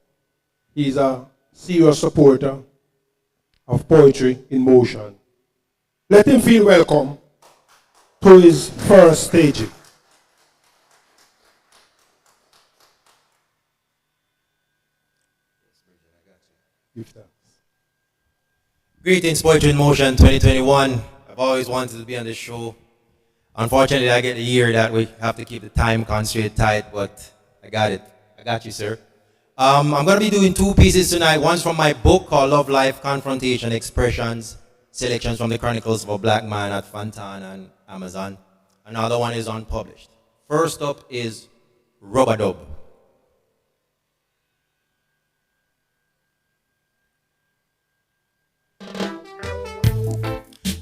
He's a serious supporter of Poetry in Motion. Let him feel welcome to his first staging. Give thanks. Greetings, Poetry in Motion 2021. I've always wanted to be on this show. Unfortunately, I get a year that we have to keep the time constraint tight, but I got it. I got you, sir. I'm going to be doing 2 pieces tonight. One's from my book called Love, Life, Confrontation, Expressions, selections from the Chronicles of a Black Man at Fontana and Amazon. Another one is unpublished. First up is Rub-a-Dub.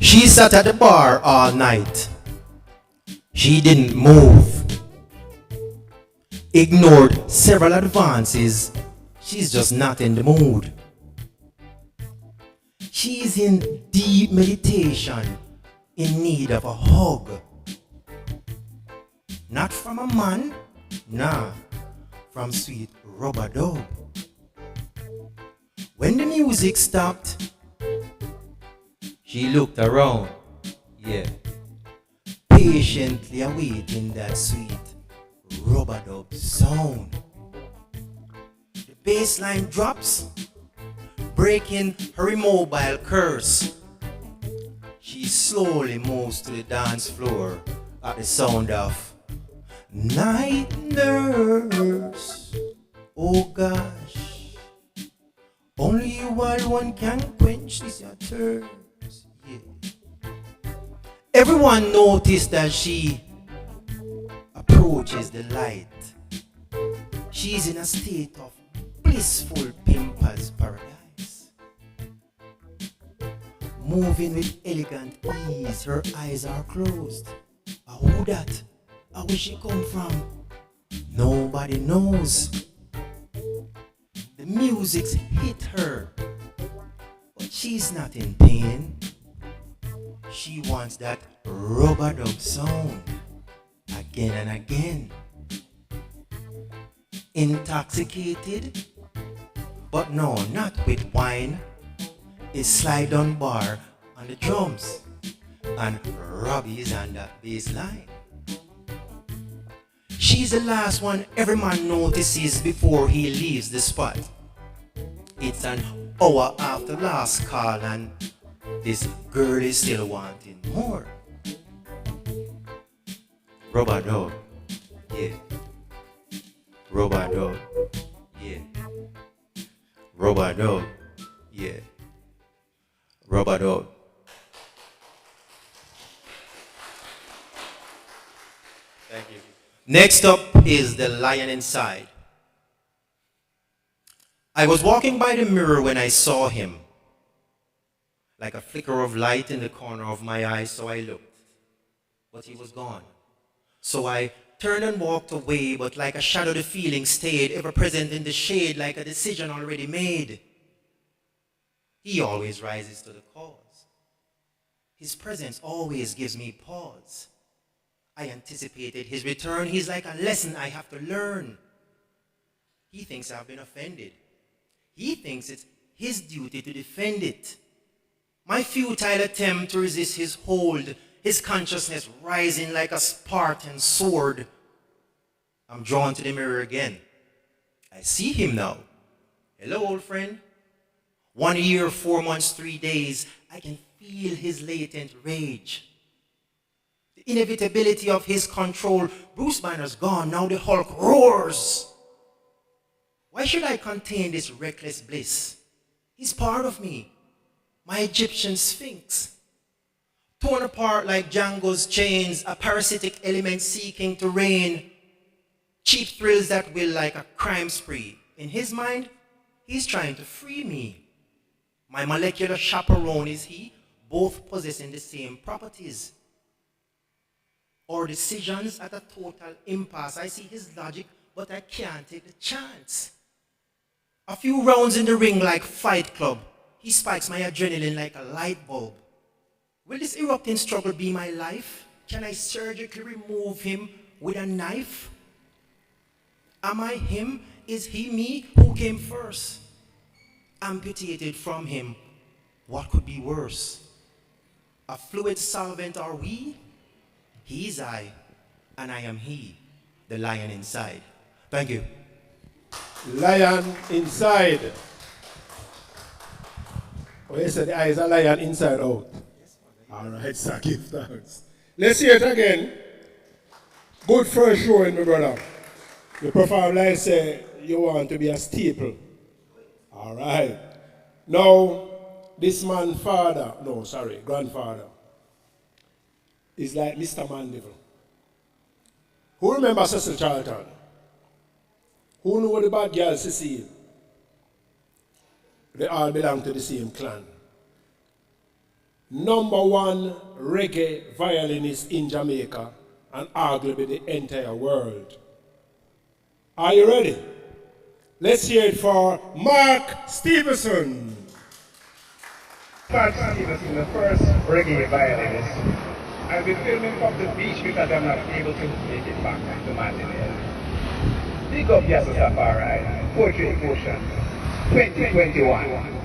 She sat at the bar all night. She didn't move. Ignored several advances. She's just not in the mood. She's in deep meditation, in need of a hug. Not from a man, nah, from sweet Rub-a-Dub. When the music stopped, she looked around, yeah, patiently awaiting that sweet Rub-a-Dub sound. The bass line drops, breaking her immobile curse. She slowly moves to the dance floor at the sound of Night Nurse. Oh gosh, only you one can quench this your thirst. Yeah. Everyone noticed that she approaches the light. She's in a state of blissful pimpers paradise. Moving with elegant ease, her eyes are closed. Who that? Where she come from? Nobody knows. The music's hit her, but she's not in pain. She wants that Rub-a-Dub sound again and again. Intoxicated, but no, not with wine. It's slide on bar on the drums, and Robbie's on that bass line. She's the last one every man notices before he leaves the spot. It's an hour after last call and this girl is still wanting more. Rub-a-Dub, yeah. Rub-a-Dub, yeah. Rub-a-Dub, yeah. Rub-a-Dub. Thank you. Next up is The Lion Inside. I was walking by the mirror when I saw him. Like a flicker of light in the corner of my eye, so I looked. But he was gone. So I turned and walked away, but like a shadow the feeling stayed, ever present in the shade, like a decision already made. He always rises to the cause. His presence always gives me pause. I anticipated his return. He's like a lesson I have to learn. He thinks I've been offended. He thinks it's his duty to defend it. My futile attempt to resist his hold, his consciousness rising like a Spartan sword. I'm drawn to the mirror again. I see him now. Hello, old friend. 1 year, 4 months, 3 days. I can feel his latent rage. The inevitability of his control. Bruce Banner's gone. Now the Hulk roars. Why should I contain this reckless bliss? He's part of me. My Egyptian sphinx. Torn apart like Django's chains, a parasitic element seeking to reign. Cheap thrills that will like a crime spree. In his mind, he's trying to free me. My molecular chaperone is he, both possessing the same properties. Our decisions at a total impasse. I see his logic, but I can't take the chance. A few rounds in the ring like Fight Club. He spikes my adrenaline like a light bulb. Will this erupting struggle be my life? Can I surgically remove him with a knife? Am I him? Is he me? Who came first? amputated from him, what could be worse? A fluid solvent are we? He is I, and I am he, the lion inside. Thank you. Lion inside. Oh, you said the eye is a lion inside out. All right, sir, give thanks. Let's hear it again. Good first showing, my brother. You perform like say you want to be a staple. All right. Now, this man's grandfather, is like Mr. Mandeville. Who remembers Cecil Charlton? Who knew the bad girl Cecile? They all belong to the same clan. Number one reggae violinist in Jamaica and arguably the entire world. Are you ready? Let's hear it for Mark Stevenson. Mark Stevenson, the first reggae violinist. I've been filming from the beach because I'm not able to make it back to Martinez. Big up Zephaniah, Poetry in Motion, 2021.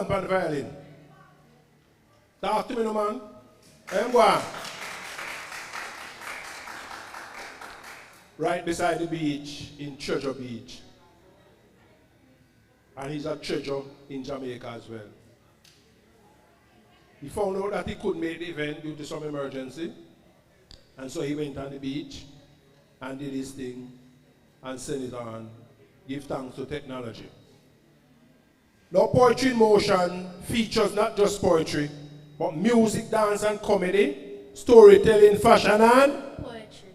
on the violin. Talk to me, no man. Go on. Right beside the beach in Treasure Beach. And he's a treasure in Jamaica as well. He found out that he couldn't make the event due to some emergency. And so he went on the beach and did his thing and sent it on. Give thanks to technology. Now, Poetry in Motion features not just poetry, but music, dance, and comedy, storytelling, fashion, and Poetry.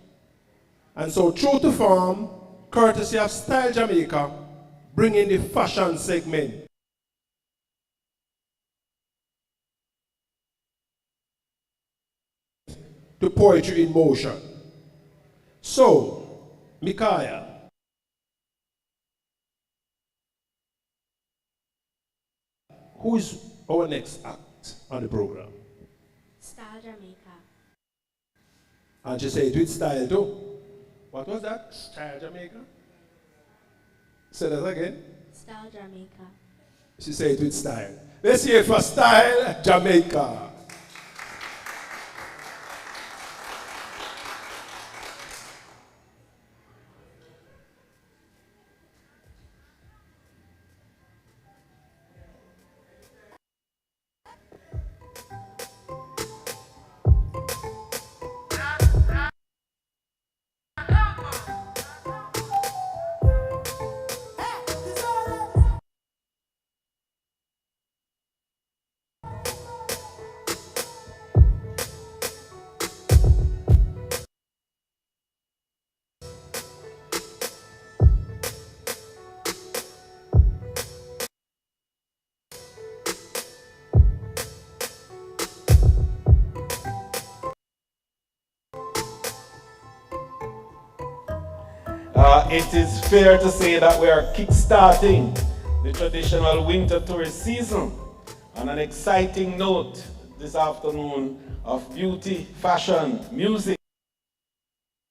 And so, true to form, courtesy of Style Jamaica, bringing the fashion segment. To Poetry in Motion. So, Micaiah, who is our next act on the program? Style Jamaica. And she said it with style too. What was that? Style Jamaica? Say that again. Style Jamaica. She said it with style. Let's hear it for Style Jamaica. It is fair to say that we are kick-starting the traditional winter tourist season on an exciting note this afternoon of beauty, fashion, music,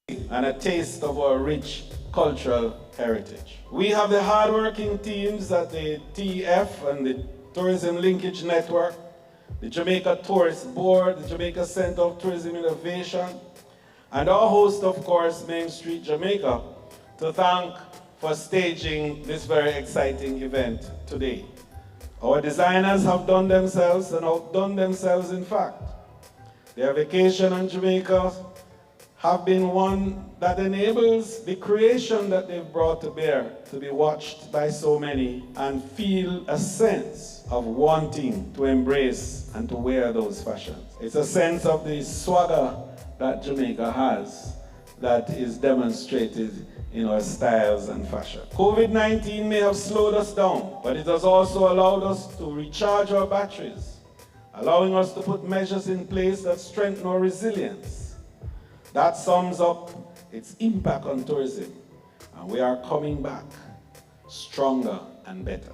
and a taste of our rich cultural heritage. We have the hardworking teams at the TEF and the Tourism Linkage Network, the Jamaica Tourist Board, the Jamaica Center of Tourism Innovation, and our host, of course, Main Street Jamaica, to thank for staging this very exciting event today. Our designers have done themselves and outdone themselves, in fact. Their vacation in Jamaica have been one that enables the creation that they've brought to bear to be watched by so many and feel a sense of wanting to embrace and to wear those fashions. It's a sense of the swagger that Jamaica has that is demonstrated in our styles and fashion. COVID-19 may have slowed us down, but it has also allowed us to recharge our batteries, allowing us to put measures in place that strengthen our resilience. That sums up its impact on tourism, and we are coming back stronger and better.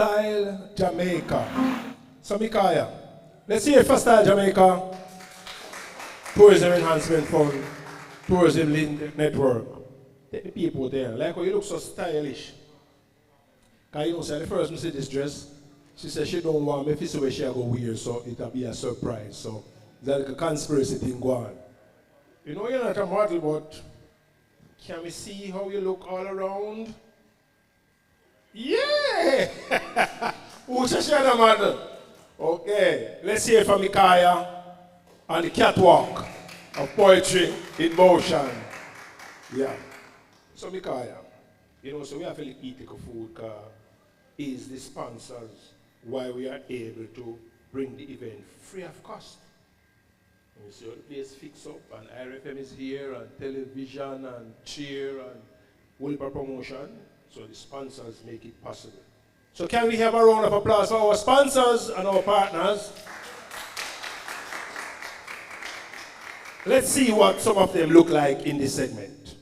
Style Jamaica. So Micaiah, let's hear it for Style Jamaica. Tourism Enhancement Fund, Tourism Link Network. Take the people there. Like how you look so stylish. Because you know, say the first time I see this dress, she said she don't want me to see where she go wear, so it'll be a surprise. So there's like a conspiracy thing going on. You know you're not a model, but can we see how you look all around? Yeah! Who's a shadow model? Okay, let's hear from Micaiah on the catwalk of poetry in motion. Yeah. So Micaiah, you know, so we have to eat the food because is the sponsors why we are able to bring the event free of cost. And you see how the place fix up, and IRFM is here, and television, and cheer, and Wilbur promotion. So the sponsors make it possible. So can we have a round of applause for our sponsors and our partners? Let's see what some of them look like in this segment.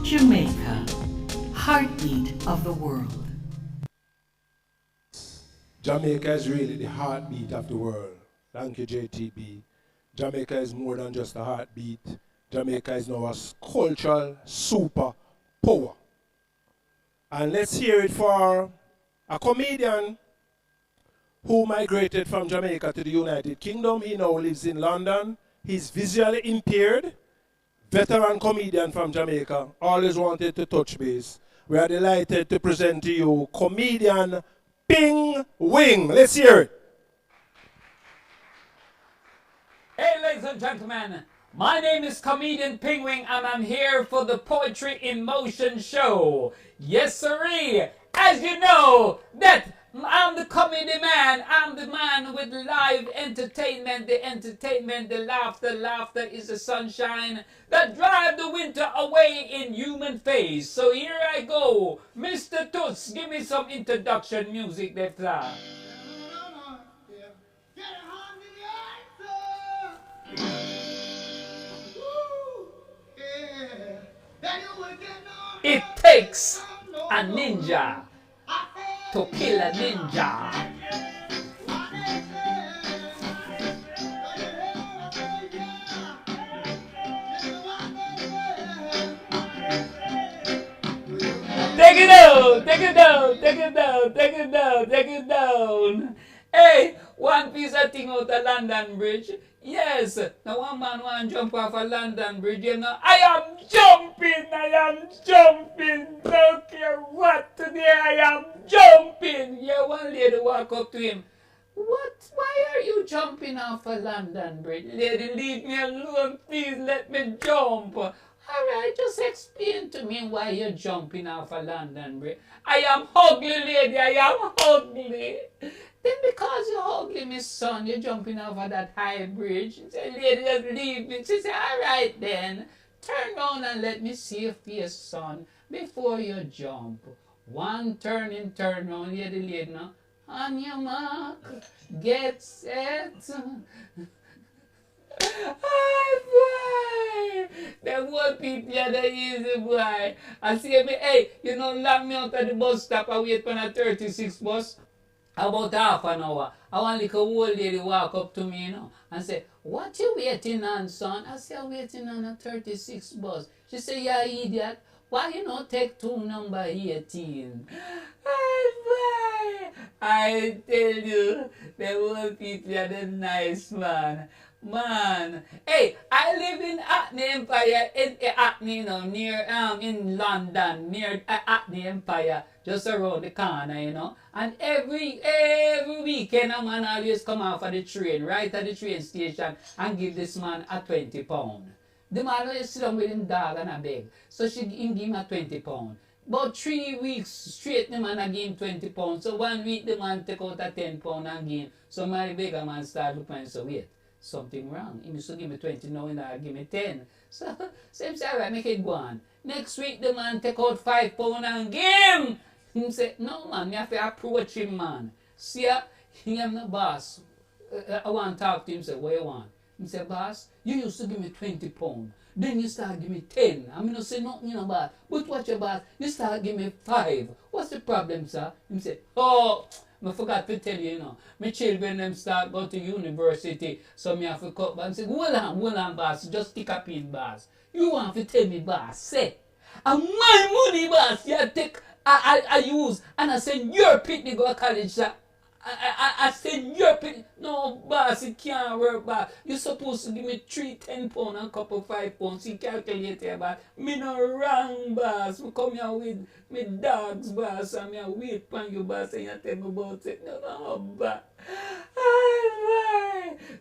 Jamaica, heartbeat of the world. Jamaica is really the heartbeat of the world. Thank you, JTB. Jamaica is more than just a heartbeat. Jamaica is now a cultural super power. And let's hear it for a comedian who migrated from Jamaica to the United Kingdom. He now lives in London. He's visually impaired, veteran comedian from Jamaica, always wanted to touch base. We are delighted to present to you comedian Ping Wing. Let's hear it. Hey, ladies and gentlemen, my name is comedian Ping Wing, and I'm here for the Poetry in Motion show. Yes, sirree. As you know, that I'm the comedy man. I'm the man with live entertainment. The entertainment, the laughter. Laughter is the sunshine that drive the winter away in human face. So here I go. Mr. Toots, give me some introduction music, there, fly. It takes a ninja to kill a ninja. Take it down, take it down, take it down, take it down, take it down. Hey, one piece of thing out of London Bridge. Yes, now one man want to jump off a London Bridge, you know. I am jumping. Don't care what today, I am jumping. Yeah, one lady walk up to him. What? Why are you jumping off a London Bridge? Lady, leave me alone, please, let me jump. All right, just explain to me why you're jumping off a London Bridge. I am ugly, lady, I am ugly. Then because you're ugly, my son, you're jumping over that high bridge. She said, lady, just leave me. She said, all right then. Turn around and let me see your face, son, before you jump. One turn round, lady, now. On your mark, get set. Hi, boy. Them old people are the easy, boy. I see me, hey, you know, lock me out at the bus stop. I wait for a 36 bus. About half an hour. I want like a old lady walk up to me, you know, and say, what you waiting on, son? I say, I'm waiting on a 36 bus. She say, yeah, idiot. Why you not take tune number 18? I tell you, the old people are the nice man. Man, hey, I live in Acne Empire, in Acne, you know, near in London, near Acne Empire, just around the corner, you know. And every weekend, a man always come out of the train, right at the train station, and give this man a £20. The man always sit down with him dog and a beg. So she him give him a £20. About 3 weeks straight, the man a give him £20. So 1 week the man take out a £10 and give him. So my beggar man start looking and say, wait, something wrong. He used to give me 20 now and I give me 10. So him say, alright, make it go on. Next week the man take out £5 and give him. He say, no man, you have to approach him, man. See, he am the boss. I want to talk to him, say, what you want? He say, boss, you used to give me £20. Then you start give me 10. I mean, not say nothing, you know, boss. But what your boss? You start give me 5. What's the problem, sir? He say, oh, I forgot to tell you, you know. My children them start go to university, so me have to cut back and say, hold on, boss. Just stick a pin, boss. You want to tell me, boss, say, and my money, boss, you take, I use, and I send your pitney go to college, sir. I said, you're no, boss, it can't work, boss. You're supposed to give me 3 £10 and a couple £5. You calculate here, boss. Me no wrong, boss. Me come here with me dogs, boss, and me wait for you, boss, and you tell me about it. No, boss.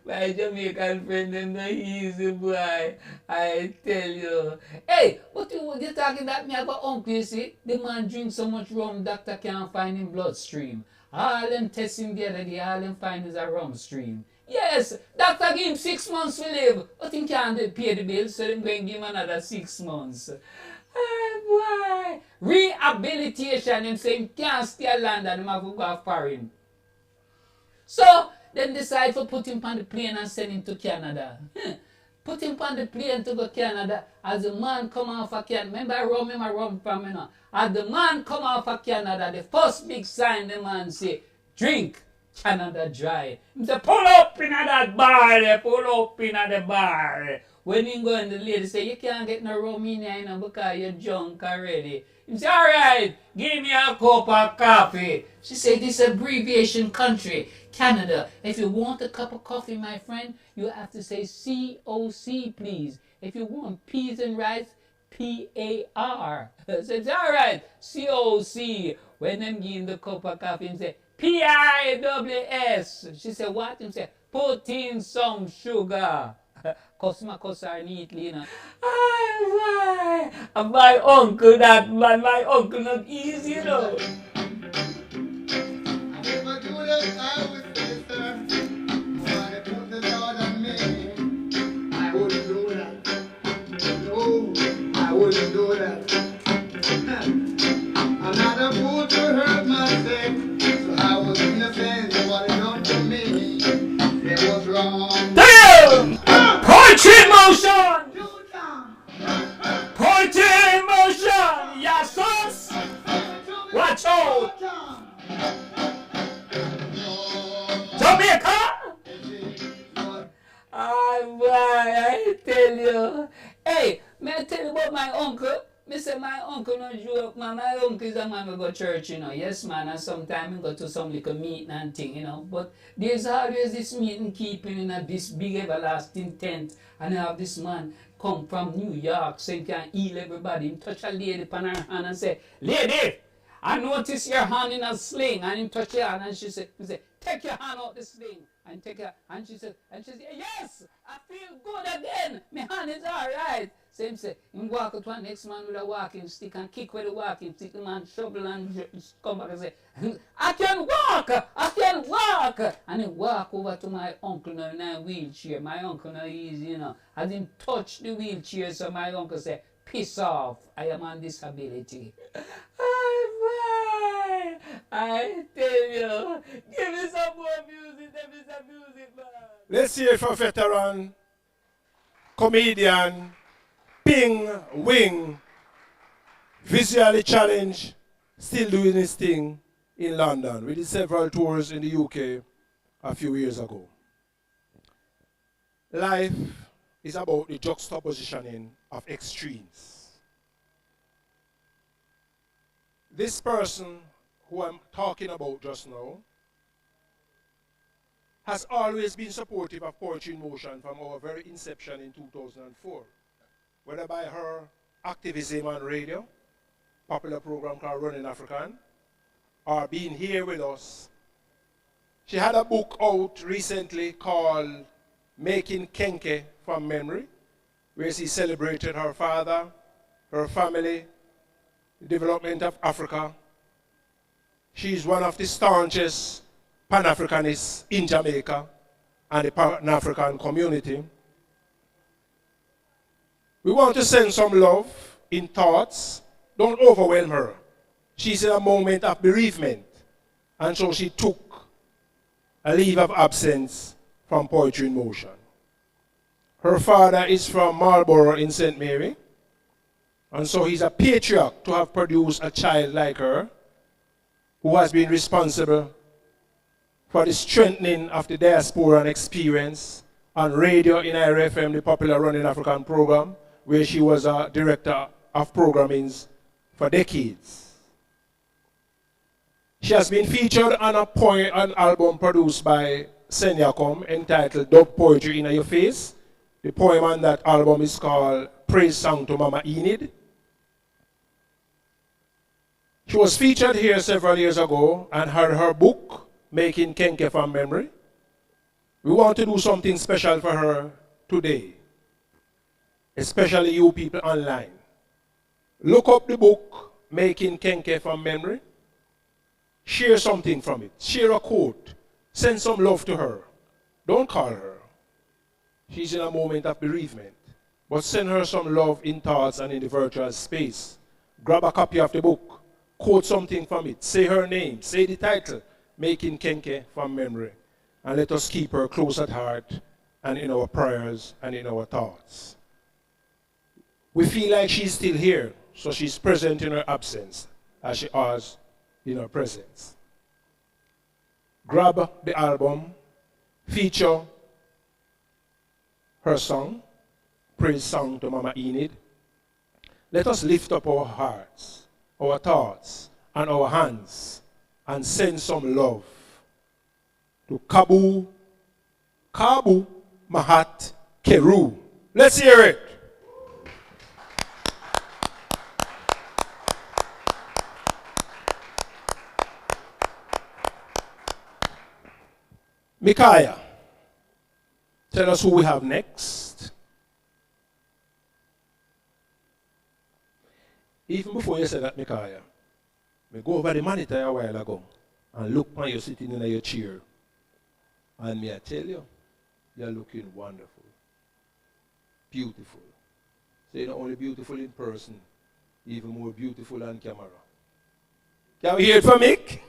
My Jamaican friend, them no easy, boy. I tell you. Hey, what you talking that me about uncle, you see? The man drink so much rum, doctor can't find him bloodstream. All them testing the other day, all them find is a rum stream. Yes, doctor give him 6 months to live, but he can't pay the bill, so them going to give him another 6 months. Boy. Rehabilitation, them say he can't stay in London, him have to go foreign. So, then decide to put him on the plane and send him to Canada. Put him on the plane to go to Canada. As the man come off of Canada, remember I rum from me now. As the man come off of Canada, the first big sign the man say, drink Canada Dry. He say, pull up in that bar there, pull up in the bar. When he go and the lady say, you can't get no rum in here, you know, because you're drunk already. He say, all right, give me a cup of coffee. She say, this is abbreviation country, Canada. If you want a cup of coffee, my friend, you have to say COC, please. If you want peas and rice, PAR. So it's all right, COC. When them give the cup of coffee, he say, PIWS. She said, what? He said, put in some sugar. Customer cuss her neatly, you know. And my uncle, that man, my uncle not easy, you know. I wouldn't do that. No, I wouldn't do that. I'm not a fool to hurt myself, so I was innocent of what it done to me. It was wrong. Damn! Poetry in motion! Poetry in motion! Yes, sus! Watch out! Jamaica! I tell you. Hey, may I tell you about my uncle? Me say my uncle no joke, man. My uncle is a man who go to church, you know. Yes, man, and sometimes he go to some little meeting and thing, you know. But there's always this meeting keeping in this big everlasting tent. And I have this man come from New York so he can heal everybody. He touch a lady upon her hand and say, lady, I notice your hand in a sling. And he touch her hand and she said, take your hand out the sling. And take her, and she said, yes, I feel good again. My hand is all right. So him say, him walk out to the next man with a walking stick and kick with the walking stick. The man shovel and come back and say, I can walk. And he walk over to my uncle now in a wheelchair. My uncle now easy, you know. As him touch the wheelchair, so my uncle say, piss off, I am on disability. I tell you, give me some more music, give me some music, man. Let's hear it from veteran, comedian, Ping Wing, visually challenged, still doing his thing in London. We did several tours in the UK a few years ago. Life is about the juxtapositioning of extremes. This person who I'm talking about just now has always been supportive of Poetry in Motion from our very inception in 2004. Whether by her activism on radio, popular program called Running African, or being here with us. She had a book out recently called Making Kenke from Memory, where she celebrated her father, her family, the development of Africa. She's one of the staunchest Pan-Africanists in Jamaica and the Pan-African community. We want to send some love in thoughts. Don't overwhelm her. She's in a moment of bereavement, and so she took a leave of absence from Poetry in Motion. Her father is from Marlborough in St. Mary, and so he's a patriarch to have produced a child like her, who has been responsible for the strengthening of the diaspora and experience on radio in IRFM, the popular Running African program, where she was a director of programmings for decades. She has been featured on an album produced by Senyakom entitled Dub Poetry in Your Face. The poem on that album is called Praise Song to Mama Enid. She was featured here several years ago and had her book, Making Kenke from Memory. We want to do something special for her today, especially you people online. Look up the book, Making Kenke from Memory. Share something from it. Share a quote. Send some love to her. Don't call her. She's in a moment of bereavement. But send her some love in thoughts and in the virtual space. Grab a copy of the book. Quote something from it. Say her name. Say the title, Making Kenke from Memory. And let us keep her close at heart and in our prayers and in our thoughts. We feel like she's still here, so she's present in her absence as she was in her presence. Grab the album, feature her song, Praise Song to Mama Enid. Let us lift up our hearts, our thoughts, and our hands and send some love to Kabu Mahat Keru. Let's hear it. Micaiah, tell us who we have next. Even before you say that, Micaiah, me go over the monitor a while ago and look when you're sitting in your chair. And me I tell you, you're looking wonderful, beautiful. So you're not only beautiful in person, even more beautiful on camera. Can we hear it from Mick?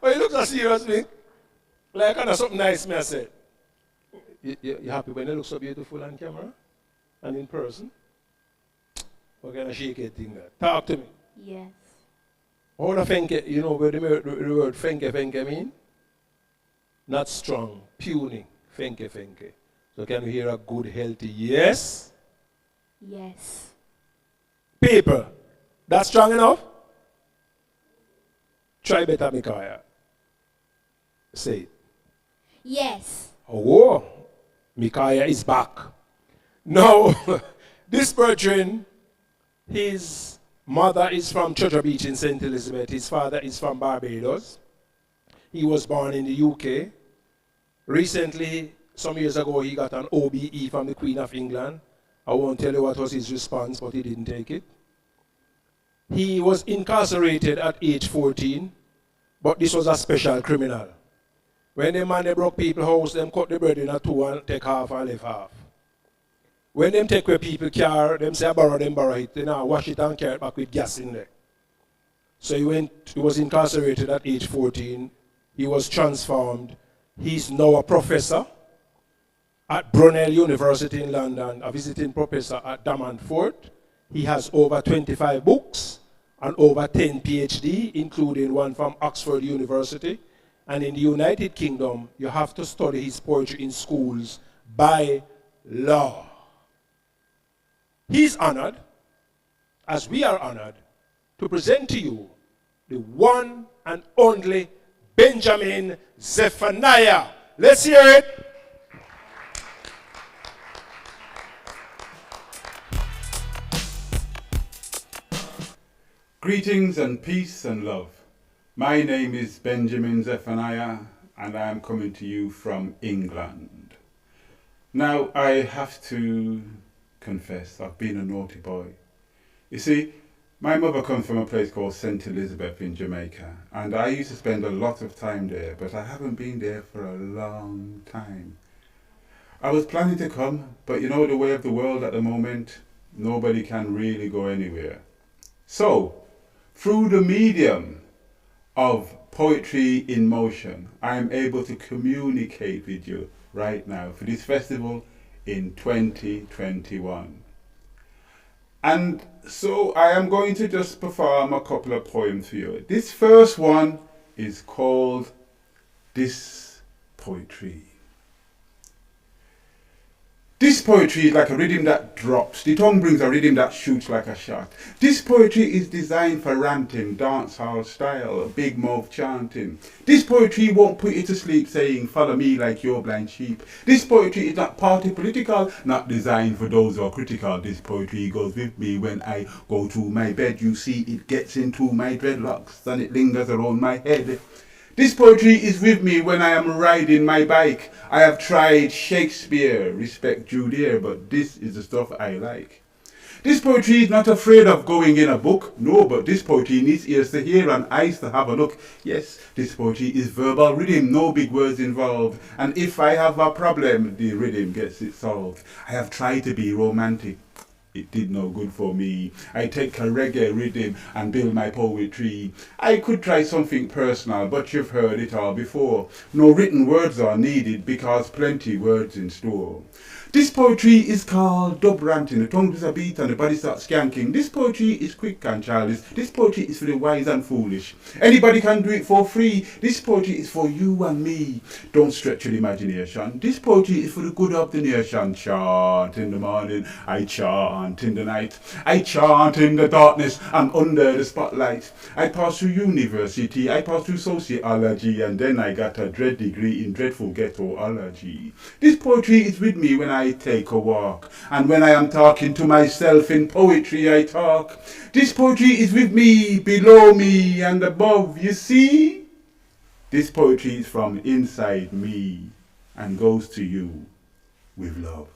Oh, you look so serious, Mick. Like kind of something nice, me I said. You happy when you look so beautiful on camera and in person? What kind of shake head thing that? Talk to me. Yes. How the fenke, you know where the word fenke mean? Not strong, puny, fenke. So can we hear a good, healthy yes? Yes. People, that's strong enough? Try better, Micaiah. Say it. Yes. Oh, Micaiah is back. Now, this brethren, his mother is from Treasure Beach in St. Elizabeth. His father is from Barbados. He was born in the UK. Recently, some years ago, he got an OBE from the Queen of England. I won't tell you what was his response, but he didn't take it. He was incarcerated at age 14, but this was a special criminal. When the man they broke people's house, them cut the bread in a two and take half and leave half. When them take away people's car, them say borrow it. They now wash it and carry it back with gas in there. So he was incarcerated at age 14. He was transformed. He's now a professor at Brunel University in London, a visiting professor at Damanford. He has over 25 books and over 10 PhD, including one from Oxford University. And in the United Kingdom, you have to study his poetry in schools by law. He's honored, as we are honored, to present to you the one and only Benjamin Zephaniah. Let's hear it. Greetings and peace and love. My name is Benjamin Zephaniah and I am coming to you from England. Now I have to confess, I've been a naughty boy. You see, my mother comes from a place called St. Elizabeth in Jamaica, and I used to spend a lot of time there, but I haven't been there for a long time. I was planning to come, but you know the way of the world at the moment, nobody can really go anywhere. So, through the medium of Poetry in Motion, I am able to communicate with you right now for this festival in 2021. And so I am going to just perform a couple of poems for you. This first one is called This Poetry. This poetry is like a rhythm that drops. The tongue brings a rhythm that shoots like a shot. This poetry is designed for ranting, dancehall style, big mouth chanting. This poetry won't put you to sleep saying, follow me like your blind sheep. This poetry is not party political, not designed for those who are critical. This poetry goes with me when I go to my bed. You see, it gets into my dreadlocks and it lingers around my head. This poetry is with me when I am riding my bike. I have tried Shakespeare, respect due there, but this is the stuff I like. This poetry is not afraid of going in a book, no, but this poetry needs ears to hear and eyes to have a look. Yes, this poetry is verbal rhythm, no big words involved. And if I have a problem, the rhythm gets it solved. I have tried to be romantic. It did no good for me. I take a reggae rhythm and build my poetry. I could try something personal, but you've heard it all before. No written words are needed because plenty words in store. This poetry is called dub ranting. The tongue does a beat and the body starts skanking. This poetry is quick and childish. This poetry is for the wise and foolish. Anybody can do it for free. This poetry is for you and me. Don't stretch your imagination. This poetry is for the good of the nation. Chant in the morning, I chant in the night. I chant in the darkness and under the spotlight. I passed through university, I passed through sociology, and then I got a dread degree in dreadful ghettoology. This poetry is with me when I take a walk, and when I am talking to myself in poetry I talk. This poetry is with me, below me and above, you see? This poetry is from inside me and goes to you with love.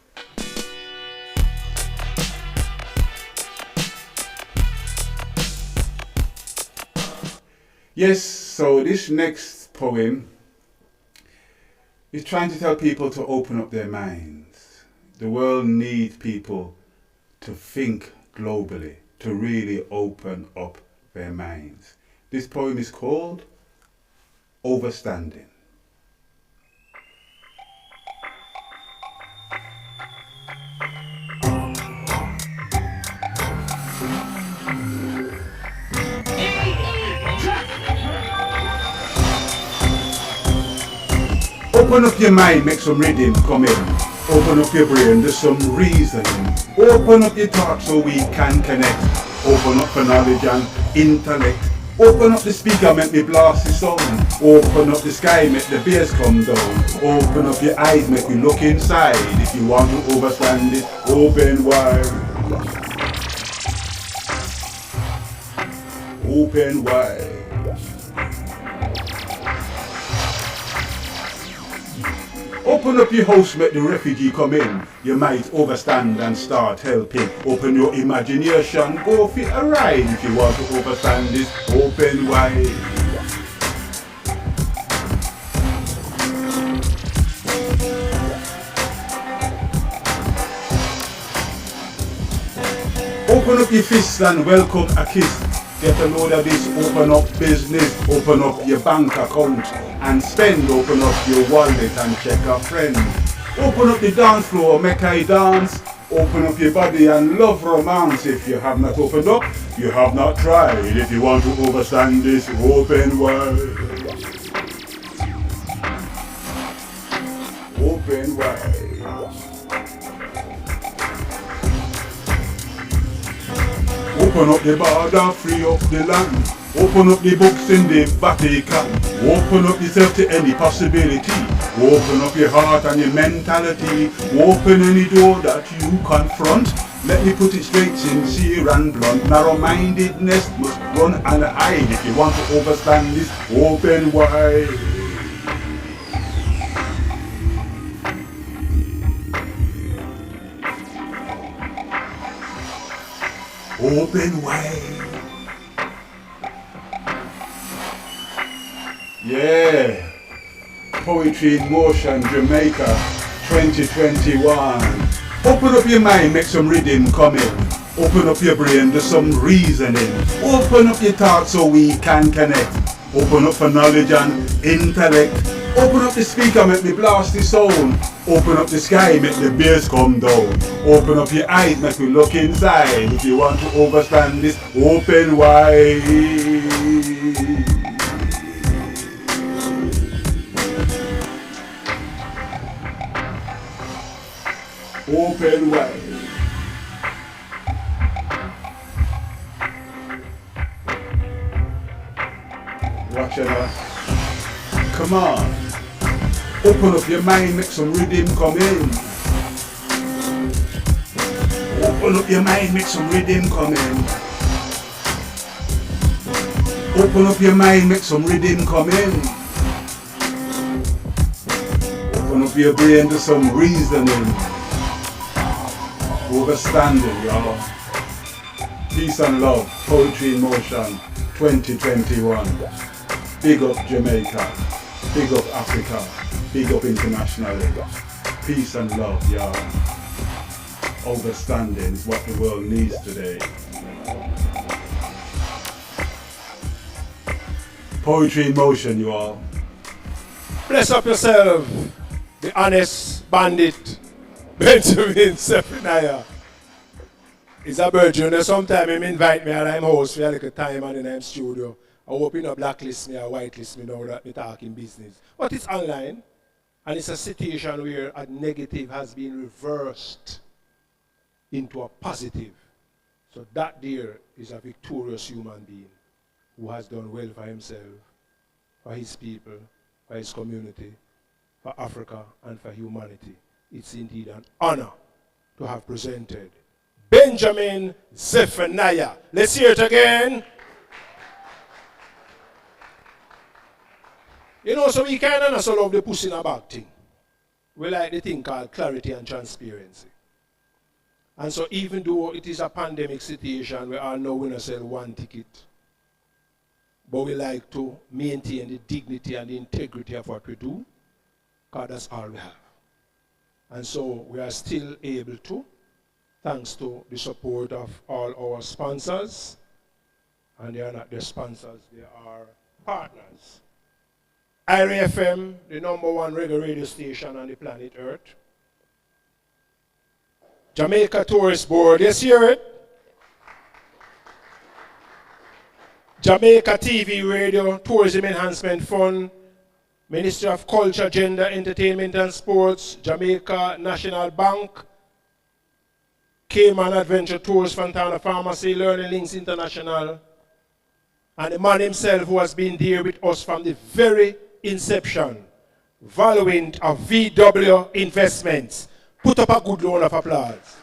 Yes, so this next poem is trying to tell people to open up their minds. The world needs people to think globally, to really open up their minds. This poem is called Overstanding. Open up your mind, make some rhythm come in. Open up your brain, there's some reasoning. Open up your thoughts so we can connect. Open up for knowledge and intellect. Open up the speaker, make me blast the sound. Open up the sky, make the bass come down. Open up your eyes, make me look inside. If you want to overstand it, open wide. Open wide. Open up your house, make the refugee come in. You might overstand and start helping. Open your imagination, go for a ride. If you want to overstand this, open wide. Open up your fists and welcome a kiss. Get a load of this, open up business, open up your bank account and spend, open up your wallet and check a friend. Open up the dance floor, make I dance, open up your body and love romance. If you have not opened up, you have not tried. If you want to overstand this, open wide. Open wide. Open up the border, free up the land. Open up the books in the Vatican. Open up yourself to any possibility. Open up your heart and your mentality. Open any door that you confront. Let me put it straight, sincere and blunt. Narrow-mindedness must run and hide. If you want to overstand this, open wide. Open wide. Yeah. Poetry in Motion, Jamaica, 2021. Open up your mind, make some rhythm come in. Open up your brain, do some reasoning. Open up your thoughts so we can connect. Open up for knowledge and intellect. Open up the speaker, make me blast the sound. Open up the sky, make the bass come down. Open up your eyes, make me look inside. If you want to understand this, open wide. Open wide. Watch it out. Come on. Open up your mind, make some rhythm come in. Open up your mind, make some rhythm come in. Open up your mind, make some rhythm come in. Open up your brain to some reasoning. Overstanding, y'all. Peace and love, Poetry in Motion, 2021. Big up Jamaica, big up Africa, big up internationally. Peace and love, y'all. Overstanding is what the world needs today. Poetry in Motion, you all. Bless up yourself, the honest bandit, Benjamin Zephaniah. It's a virgin. Sometimes him invite me and I'm host for a little time and then I'm studio. I hope you not blacklist me or whitelist me now that me talking business. But it's online and it's a situation where a negative has been reversed into a positive. So that there is a victorious human being who has done well for himself, for his people, for his community, for Africa and for humanity. It's indeed an honor to have presented Benjamin Zephaniah. Let's hear it again. You know, so we kind of not so love the pussy in a bag thing. We like the thing called clarity and transparency. And so even though it is a pandemic situation, we all know we don't sell one ticket, but we like to maintain the dignity and the integrity of what we do, because that's all we have. And so we are still able to, thanks to the support of all our sponsors, and they are not just sponsors, they are partners. IRA FM, the #1 reggae radio station on the planet Earth. Jamaica Tourist Board, yes, hear it? Jamaica TV Radio, Tourism Enhancement Fund, Ministry of Culture, Gender, Entertainment and Sports, Jamaica National Bank, Cayman Adventure Tours, Fontana Pharmacy, Learning Links International, and the man himself who has been there with us from the very inception, Valuint of VW Investments. Put up a good round of applause.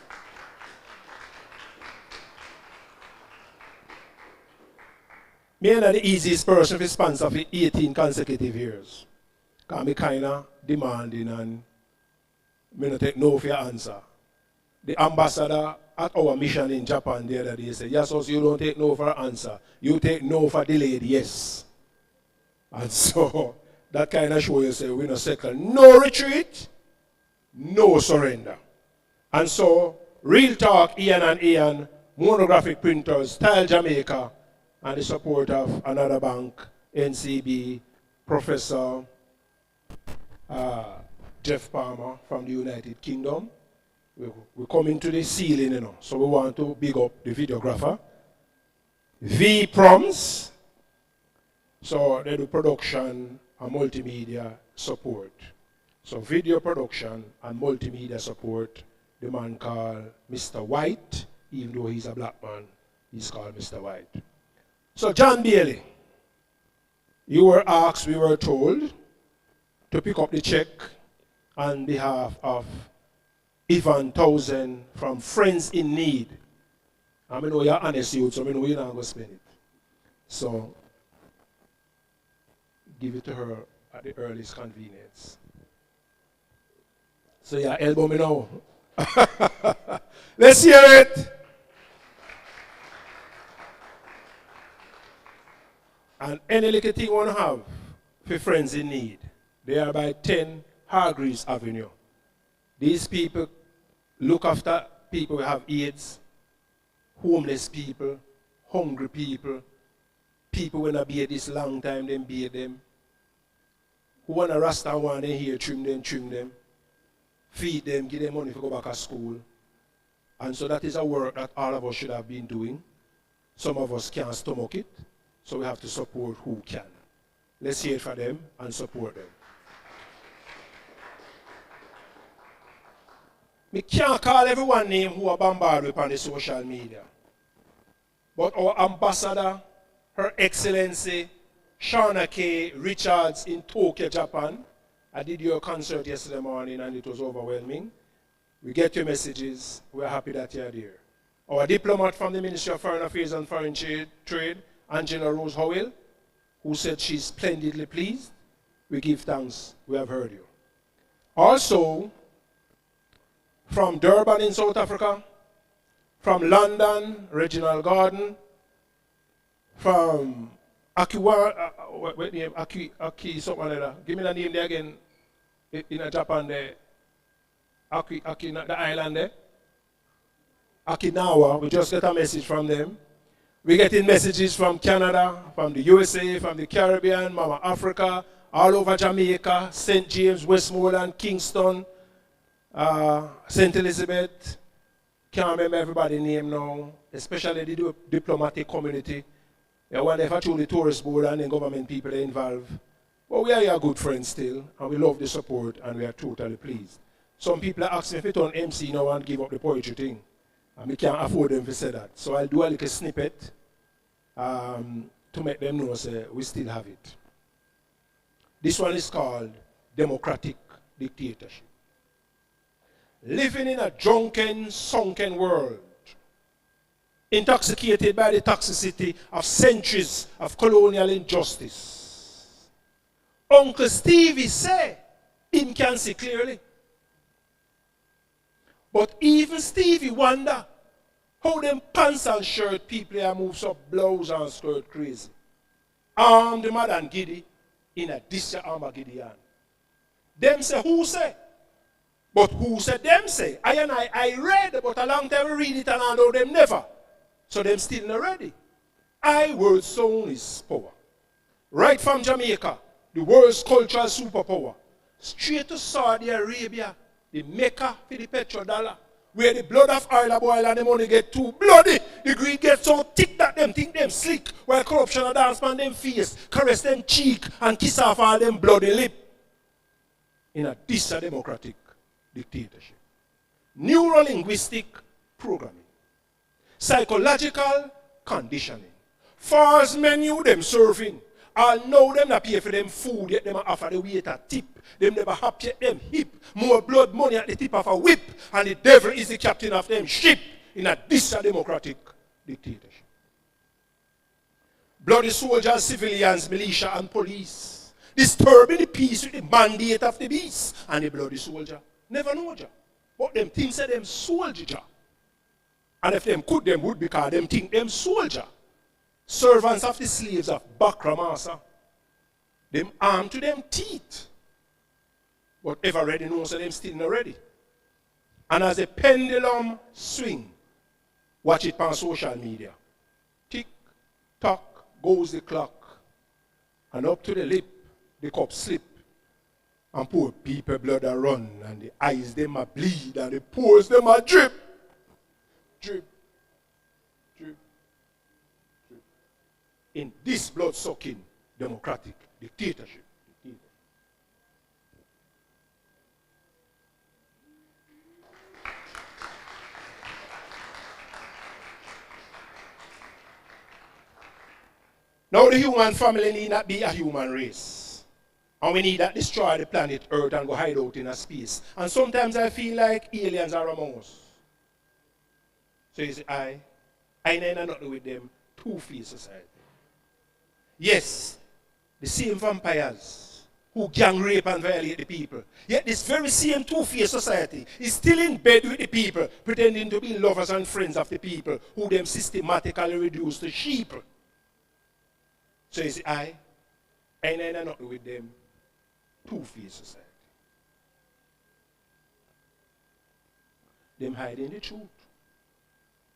Me and the easiest person to sponsor for 18 consecutive years. Because I'm kind of demanding and I don't take no for your answer. The ambassador at our mission in Japan the other day said, yes, you don't take no for an answer. You take no for delayed yes. And so that kind of show you say, we no second, no retreat, no surrender. And so, Real Talk, Ian and Ian, Monographic Printers, Style Jamaica, and the support of another bank, NCB, Professor Jeff Palmer from the United Kingdom. We're coming to the ceiling, you know, so we want to big up the videographer. V Proms, so they do production and multimedia support. So video production and multimedia support, the man called Mr. White, even though he's a black man, He's called Mr. White. So John Bailey, you were asked, we were told, to pick up the check on behalf of Ivan Townsend from Friends in Need. I know you're honest youth, so I know you're not going to spend it. So give it to her at the earliest convenience. So yeah, elbow me now. Let's hear it. And any little thing you want to have for Friends in Need, they are by 10 Hargreaves Avenue. These people look after people who have AIDS, homeless people, hungry people, people who have been this long time, them beat them. Who want a Rasta one, they here, trim them, feed them, give them money to go back to school. And so that is a work that all of us should have been doing. Some of us can't stomach it, so we have to support who can. Let's hear it for them and support them. I can't call everyone name who are bombarded on the social media. But our ambassador, Her Excellency, Shauna K. Richards in Tokyo, Japan. I did your concert yesterday morning and it was overwhelming. We get your messages. We're happy that you're there. Our diplomat from the Ministry of Foreign Affairs and Foreign Trade, Angela Rose Howell, who said she's splendidly pleased. We give thanks. We have heard you. Also, from Durban in South Africa, from London, Reginald Garden, from Akiwa, what name? Aki, something like that. Give me the name there again. In Japan there. Aki, the island there. Okinawa. We just get a message from them. We're getting messages from Canada, from the USA, from the Caribbean, Mama Africa, all over Jamaica, St. James, Westmoreland, Kingston, St. Elizabeth. Can't remember everybody's name now, especially the diplomatic community. I wonder if I through the tourist board and the government people are involved. But we are your good friends still, and we love the support, and we are totally pleased. Some people are asking if we turn MC now and give up the poetry thing. And we can't afford them to say that. So I'll do a little snippet to make them know we still have it. This one is called Democratic Dictatorship. Living in a drunken, sunken world, intoxicated by the toxicity of centuries of colonial injustice. Uncle Stevie say, him can see clearly. But even Stevie wonder how them pants and shirt people here moves up blouse and skirt crazy. Armed mad and giddy in a this armor Gideon. Them say who say? But who said them say? I read, but a long time we read it and I know them never. So them still not ready. I word sound is power. Right from Jamaica, the world's cultural superpower, straight to Saudi Arabia, the Mecca for the petrodollar, where the blood of oil boil and the money get too bloody. The greed gets so thick that them think them slick, while corruption a dance on them face, caress them cheek, and kiss off all them bloody lip. In a democratic dictatorship. Neurolinguistic programming. Psychological conditioning. Fars menu them serving. All know them not pay for them food, yet them offer the waiter tip. Them never happy yet them hip. More blood money at the tip of a whip. And the devil is the captain of them ship in a democratic dictatorship. Bloody soldiers, civilians, militia and police. Disturbing the peace with the mandate of the beast. And the bloody soldier never know ja. But them things say them soldier ja. And if them could, them would because them think them soldier. Servants of the slaves of Bakra Masa. Them armed to them teeth. But ever ready knows that them still not ready. And as a pendulum swing, watch it on social media. Tick, tock, goes the clock. And up to the lip, the cup slip. And poor people blood a run, and the eyes them a bleed, and the pores them a drip. Drip, drip, drip. In this blood-sucking democratic dictatorship. Now the human family need not be a human race. And we need that destroy the planet Earth and go hide out in a space. And sometimes I feel like aliens are among us. So you see, I know nothing with them two-faced society. Yes, the same vampires who gang rape and violate the people. Yet this very same two-faced society is still in bed with the people, pretending to be lovers and friends of the people, who them systematically reduce to sheep. So you see, I know nothing with them two-faced society. Them hiding the truth.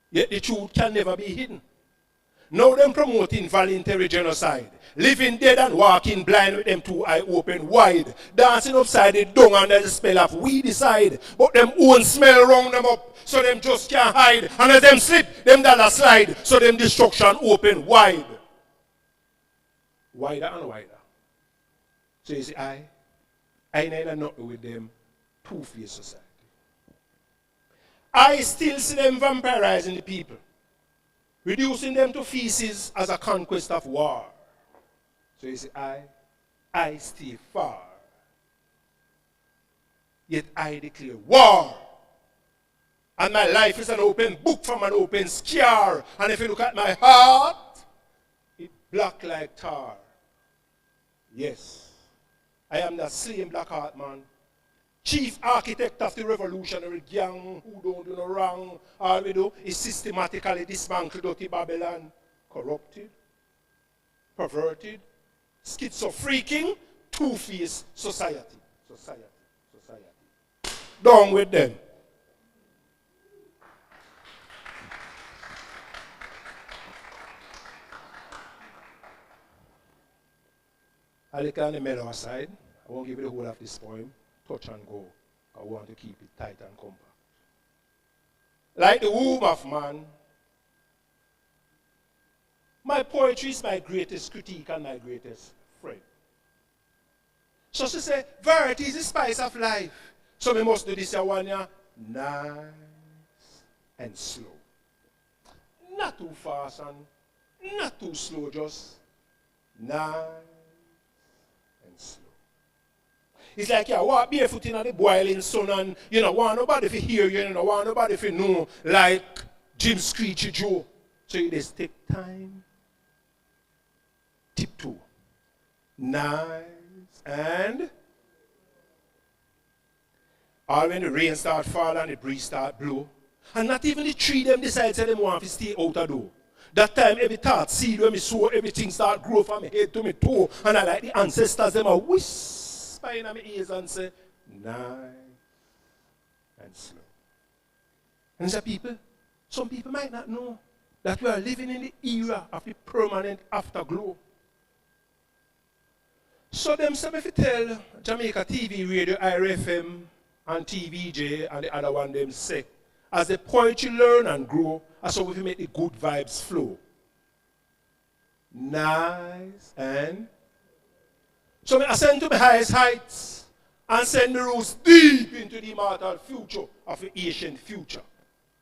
Yet the truth can never be hidden. Now them promoting voluntary genocide, living dead and walking blind with them two eyes open wide, dancing upside the dung under the spell of we decide, but them own smell round them up, so them just can't hide, and as them slip, them dollar slide, so them destruction open wide. Wider and wider. So you see, I neither nothing with them two-faced society. I still see them vampirizing the people, reducing them to feces as a conquest of war. So you see, I stay far. Yet I declare war. And my life is an open book from an open scar. And if you look at my heart, it's black like tar. Yes, I am that same black heart man. Chief architect of the revolutionary gang who don't do no wrong. All we do is systematically dismantle dirty Babylon. Corrupted, perverted, schizophrenic, two-faced society. Society. Down with them. I'll look on the mellow aside. I won't give you the whole of this poem. Touch and go. I want to keep it tight and compact. Like the womb of man, my poetry is my greatest critique and my greatest friend. So she said, variety is the spice of life. So we must do this one year, nice and slow. Not too fast and not too slow, just nice and slow. It's like you walk barefoot in the boiling sun and you don't want nobody to hear you, you don't want nobody to know, like Jim Screechy Joe. So you just take time, tiptoe, nice and all when the rain start fall and the breeze start blow. And not even the tree them decide say them want to stay out of door. That time every thought seed when me sow, everything start grow from my head to my toe. And I like the ancestors them a whisper in my ears and say, nice and slow. And so people, some people might not know that we are living in the era of the permanent afterglow. So them say if you tell Jamaica TV, Radio, IRFM, and TVJ, and the other one them say, as the poetry learn and grow, that's how we make the good vibes flow. Nice and so I ascend to the highest heights and send the roots deep into the immortal future of the ancient future.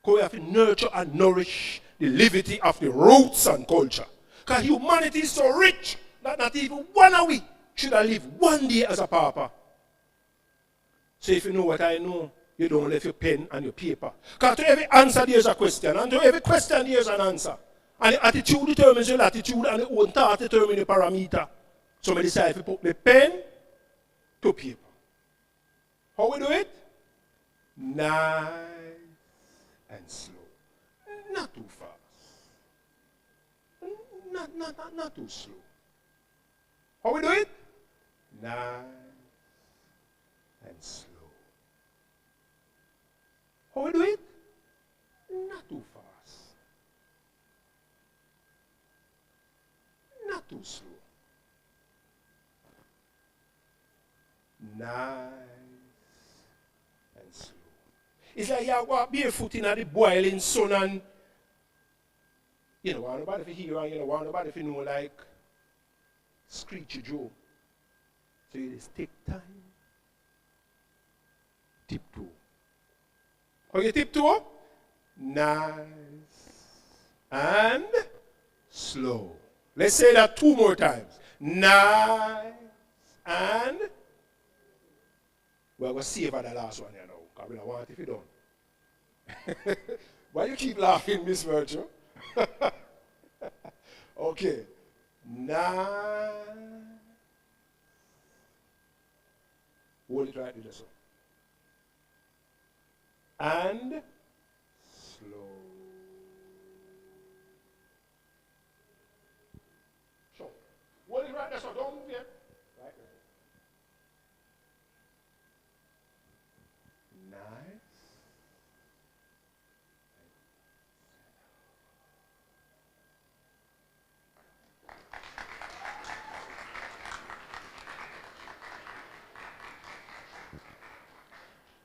Because we have to nurture and nourish the liberty of the roots and culture. Because humanity is so rich that not even one of we should have lived one day as a pauper. So if you know what I know, you don't leave your pen and your paper. Because to every answer there's a question, and to every question there's an answer. And the attitude determines your attitude, and the own thought determines the parameter. So I decide to put the pen to paper. How we do it? Nice and slow. Not too fast. Not too slow. How we do it? Nice and slow. How we do it? Not too fast. Not too slow. Nice and slow. It's like you walk barefoot in the boiling sun and you don't want nobody to hear and you don't want nobody to know, like Screechy Joe. So you just take time, tiptoe. How you tiptoe? Nice and slow. Let's say that 2 more times. Nice and we're going to save the last one, you know, because we don't want it if you don't. Why you keep laughing, Miss Virtue? Okay. Nice. Hold it right there, so. And slow. So, hold it right there, so don't move yet. Right there. Nice.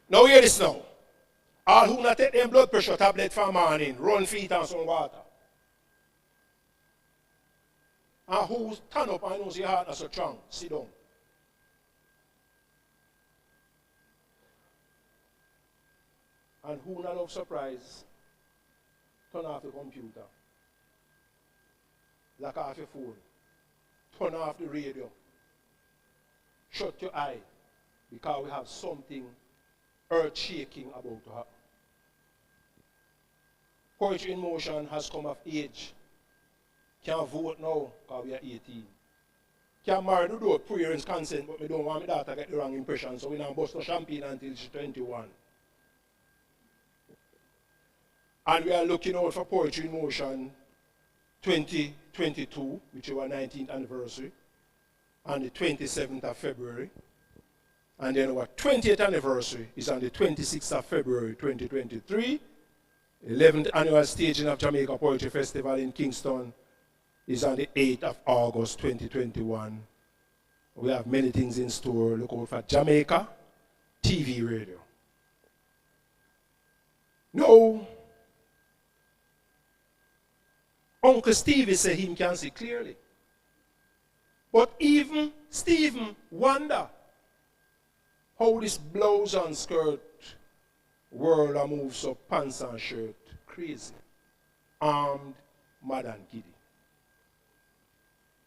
Now hear this now. All who not take them blood pressure tablet for morning, run feet and some water. And who stand up and knows your heart is so strong, sit down. And who not love surprise, turn off the computer. Lock off your phone. Turn off the radio. Shut your eye. Because we have something earth-shaking about to happen. Poetry in Motion has come of age. Can't vote now because we are 18. Can't marry the door, parents consent, but we don't want my daughter to get the wrong impression, so we don't bust no champagne until she's 21. And we are looking out for Poetry in Motion 2022, which is our 19th anniversary, on the 27th of February. And then our 20th anniversary is on the 26th of February 2023. 11th annual staging of Jamaica Poetry Festival in Kingston is on the 8th of August 2021. We have many things in store. Look out for Jamaica TV radio. No. Uncle Stevie said him can see clearly. But even Stephen wonder how this blouse and skirt world a moves up pants and shirt crazy. Armed, mad and giddy.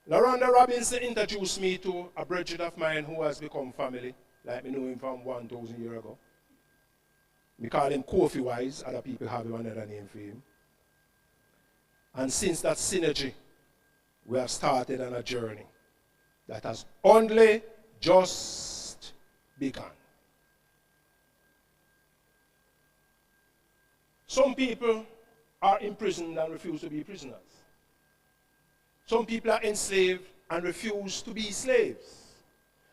Laranda Robinson introduced me to a brethren of mine who has become family, like me know him from 1,000 years ago. We call him Kofi Wise, other people have another name for him. And since that synergy, we have started on a journey that has only just begun. Some people are imprisoned and refuse to be prisoners. Some people are enslaved and refuse to be slaves.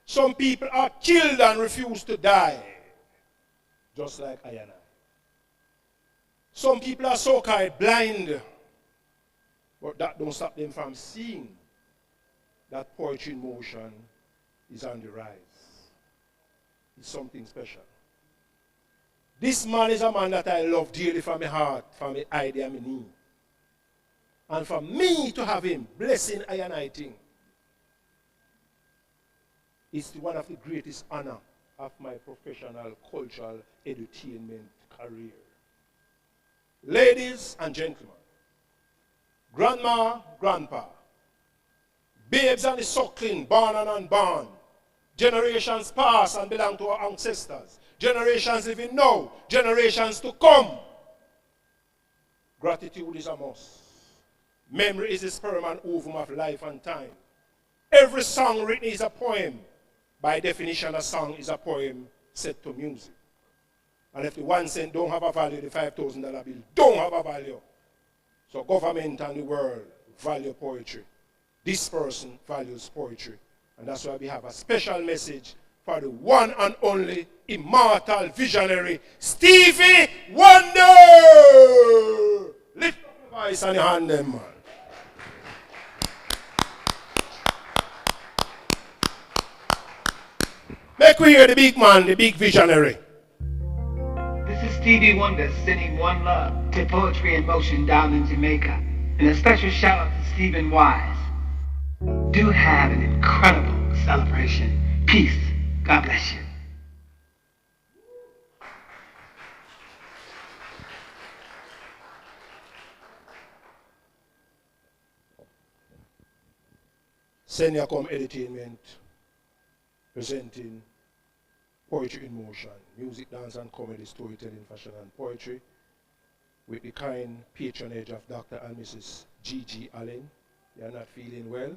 Some people are killed and refuse to die, just like I and I. Some people are so-called blind, but that don't stop them from seeing that Poetry in Motion is on the rise. It's something special. This man is a man that I love dearly from my heart, from my idea, my knee. And for me to have him blessing I and I thing is one of the greatest honor of my professional cultural edutainment career. Ladies and gentlemen, grandma, grandpa, babes and the suckling, born and unborn, generations past and belong to our ancestors, generations living now, generations to come. Gratitude is a must. Memory is the sperm and ovum of life and time. Every song written is a poem. By definition, a song is a poem set to music. And if the 1 cent don't have a value, the $5,000 bill don't have a value. So government and the world value poetry. This person values poetry. And that's why we have a special message for the one and only immortal visionary, Stevie Wonder! Lift up your voice and your hand them, man. Make we hear the big man, the big visionary. This is Stevie Wonder sending one love to Poetry in Motion down in Jamaica. And a special shout out to Stephen Wise. Do have an incredible celebration. Peace. God bless you. Seniacom Entertainment presenting Poetry in Motion, music, dance and comedy, storytelling, fashion and poetry, with the kind patronage of Dr. and Mrs. G.G. Allen. They are not feeling well,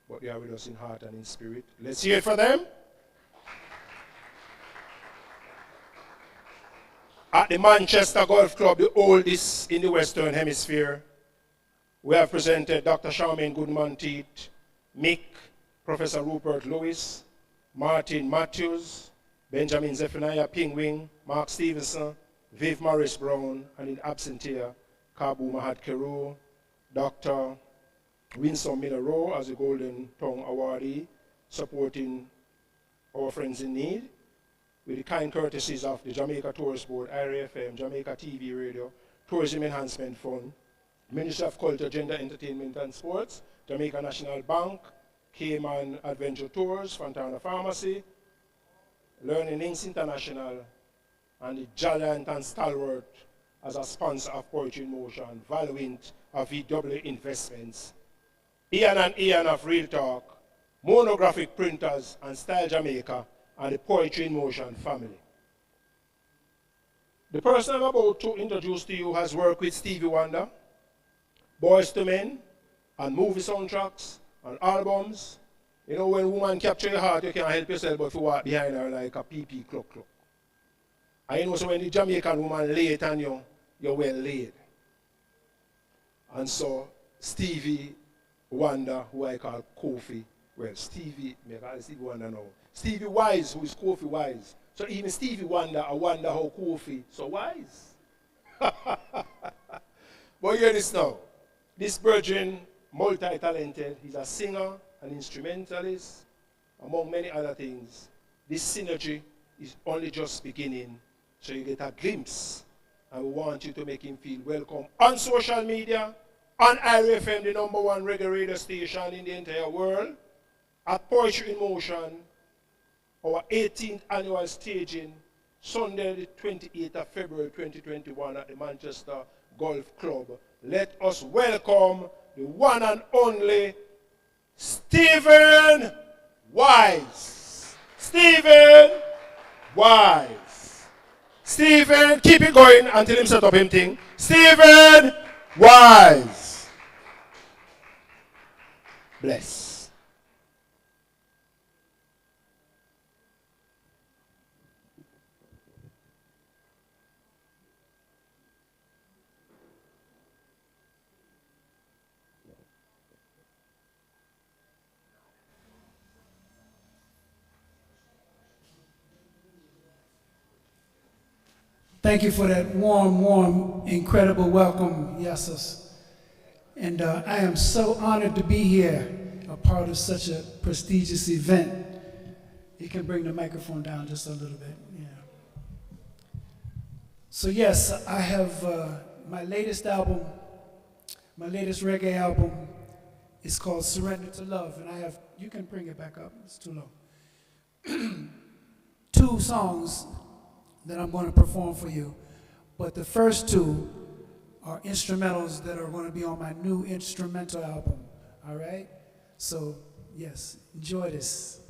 but they are with us in heart and in spirit. Let's hear it for them. At the Manchester Golf Club, the oldest in the Western Hemisphere, we have presented Dr. Charmaine Gooden, Mick, Professor Rupert Lewis, Martin Matthews, Benjamin Zephaniah Pingwing, Mark Stevenson, Viv Morris Brown, and in absentia, Kabu Mahat Keru, Dr. Winsome Miller as a Golden Tongue Awardee, supporting our friends in need, with the kind courtesies of the Jamaica Tourist Board, IRFM, Jamaica TV Radio, Tourism Enhancement Fund, Ministry of Culture, Gender, Entertainment and Sports, Jamaica National Bank, Cayman Adventure Tours, Fontana Pharmacy, Learning Links International, and the giant and stalwart as a sponsor of Poetry in Motion, Valwint of VW Investments, Ian and Ian of Real Talk, Monographic Printers and Style Jamaica, and the Poetry in Motion family. The person I'm about to introduce to you has worked with Stevie Wonder, Boys to Men, and movie soundtracks, and albums. You know, when a woman capture your heart, you can't help yourself but to walk behind her like a pee-pee clock. And you know, so when the Jamaican woman lay it on you, you're well laid. And so Stevie Wonder, who I call Kofi, well, Stevie Wonder now. Stevie Wise, who is Kofi Wise. So even Stevie Wonder, I wonder how Kofi so wise. But hear this now. This virgin, multi-talented, he's a singer, an instrumentalist, among many other things. This synergy is only just beginning, so you get a glimpse. And we want you to make him feel welcome on social media, on IRFM, the #1 reggae radio station in the entire world, at Poetry in Motion, our 18th annual staging, Sunday the 28th of February 2021 at the Manchester Golf Club. Let us welcome the one and only Stephen Wise. Stephen Wise. Stephen, keep it going until him set up him thing. Stephen Wise. Bless. Thank you for that warm, incredible welcome, Yassus. And I am so honored to be here, a part of such a prestigious event. You can bring the microphone down just a little bit. Yeah. So yes, I have my latest album, my latest reggae album. It's called Surrender to Love, and I have, you can bring it back up, it's too low. 2 songs that I'm going to perform for you. But the first 2 are instrumentals that are going to be on my new instrumental album. All right? So, yes, enjoy this.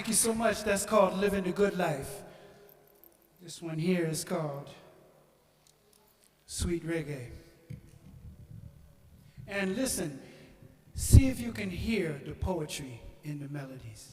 Thank you so much. That's called Living the Good Life. This one here is called Sweet Reggae. And listen, see if you can hear the poetry in the melodies.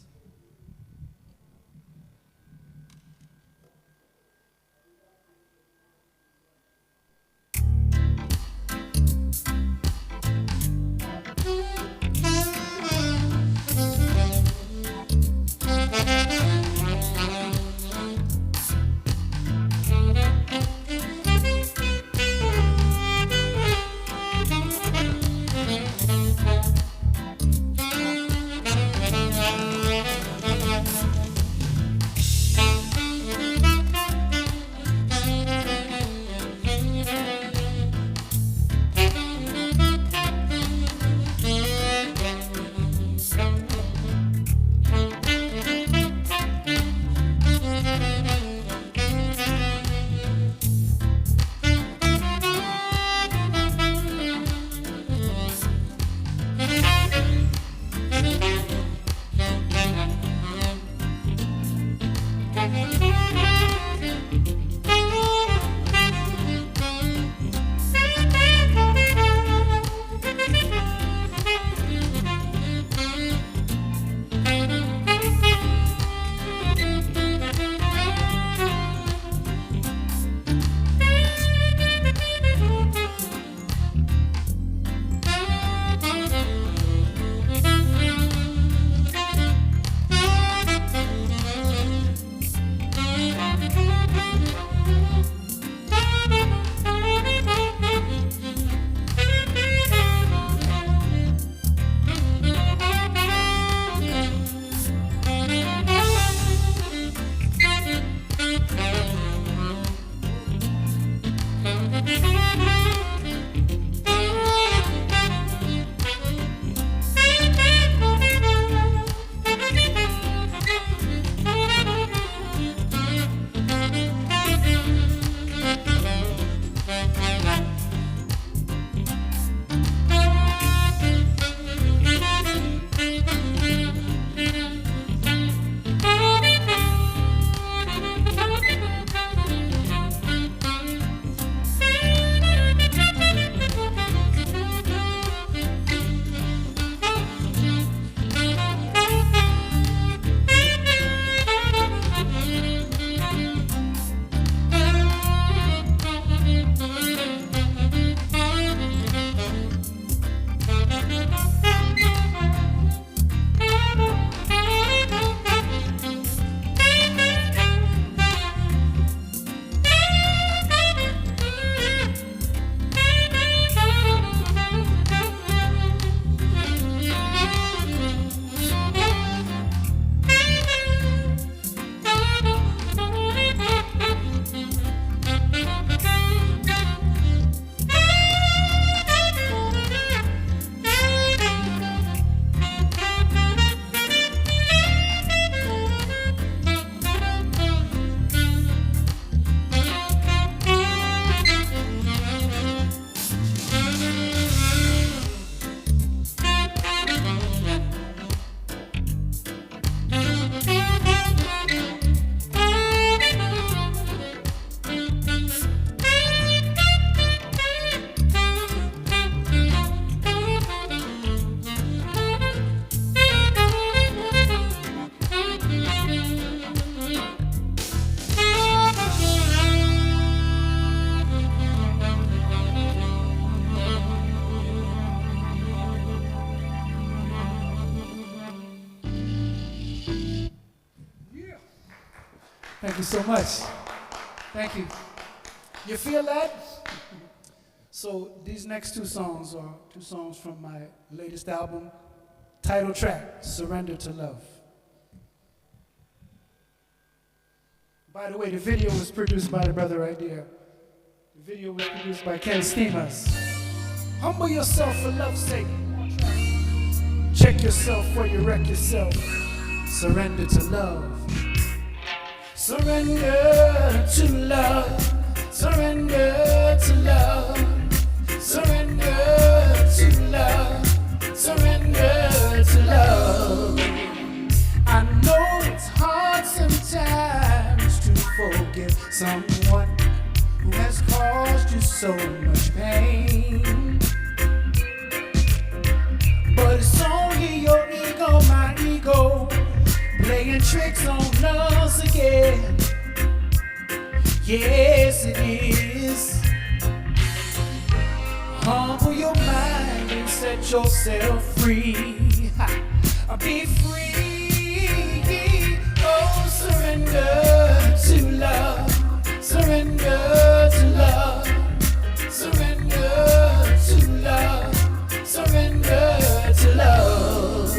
Thank you so much. Thank you. You feel that? So these next two songs are two songs from my latest album, title track, Surrender to Love. By the way, the video was produced by the brother right there. The video was produced by Ken Steamers. Humble yourself for love's sake. Check yourself before you wreck yourself. Surrender to love. Surrender to love. Surrender to love. Surrender to love. Surrender to love. I know it's someone who has caused you so much pain. But it's only your ego, my ego, playing tricks on us again. Yes, it is. Humble your mind and set yourself free. Be free. Oh, surrender to love. Surrender to love. Surrender to love. Surrender to love.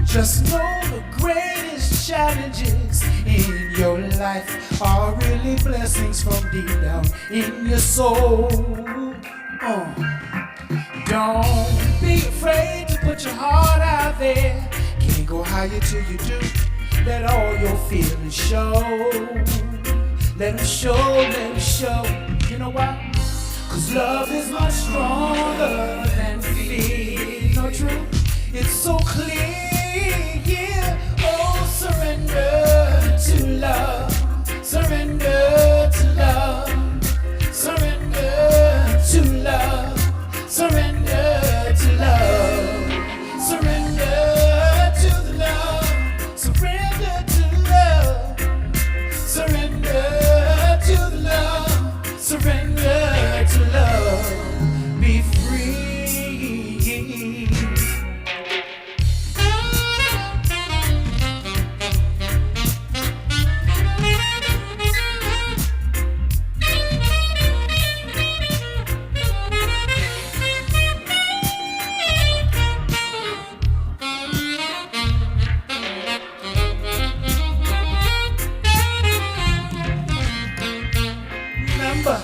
Just know the greatest challenges in your life are really blessings from deep down in your soul. Don't be afraid to put your heart out there. Can't go higher till you do. Let all your feelings show. Let them show, let them show. You know why? 'Cause love is much stronger than fear. No true? It's so clear, yeah. Oh, surrender to love. Surrender to love. Surrender to love. Surrender to love. Surrender to the love. Surrender to love. Surrender to the love. Surrender to love. Be free. Remember,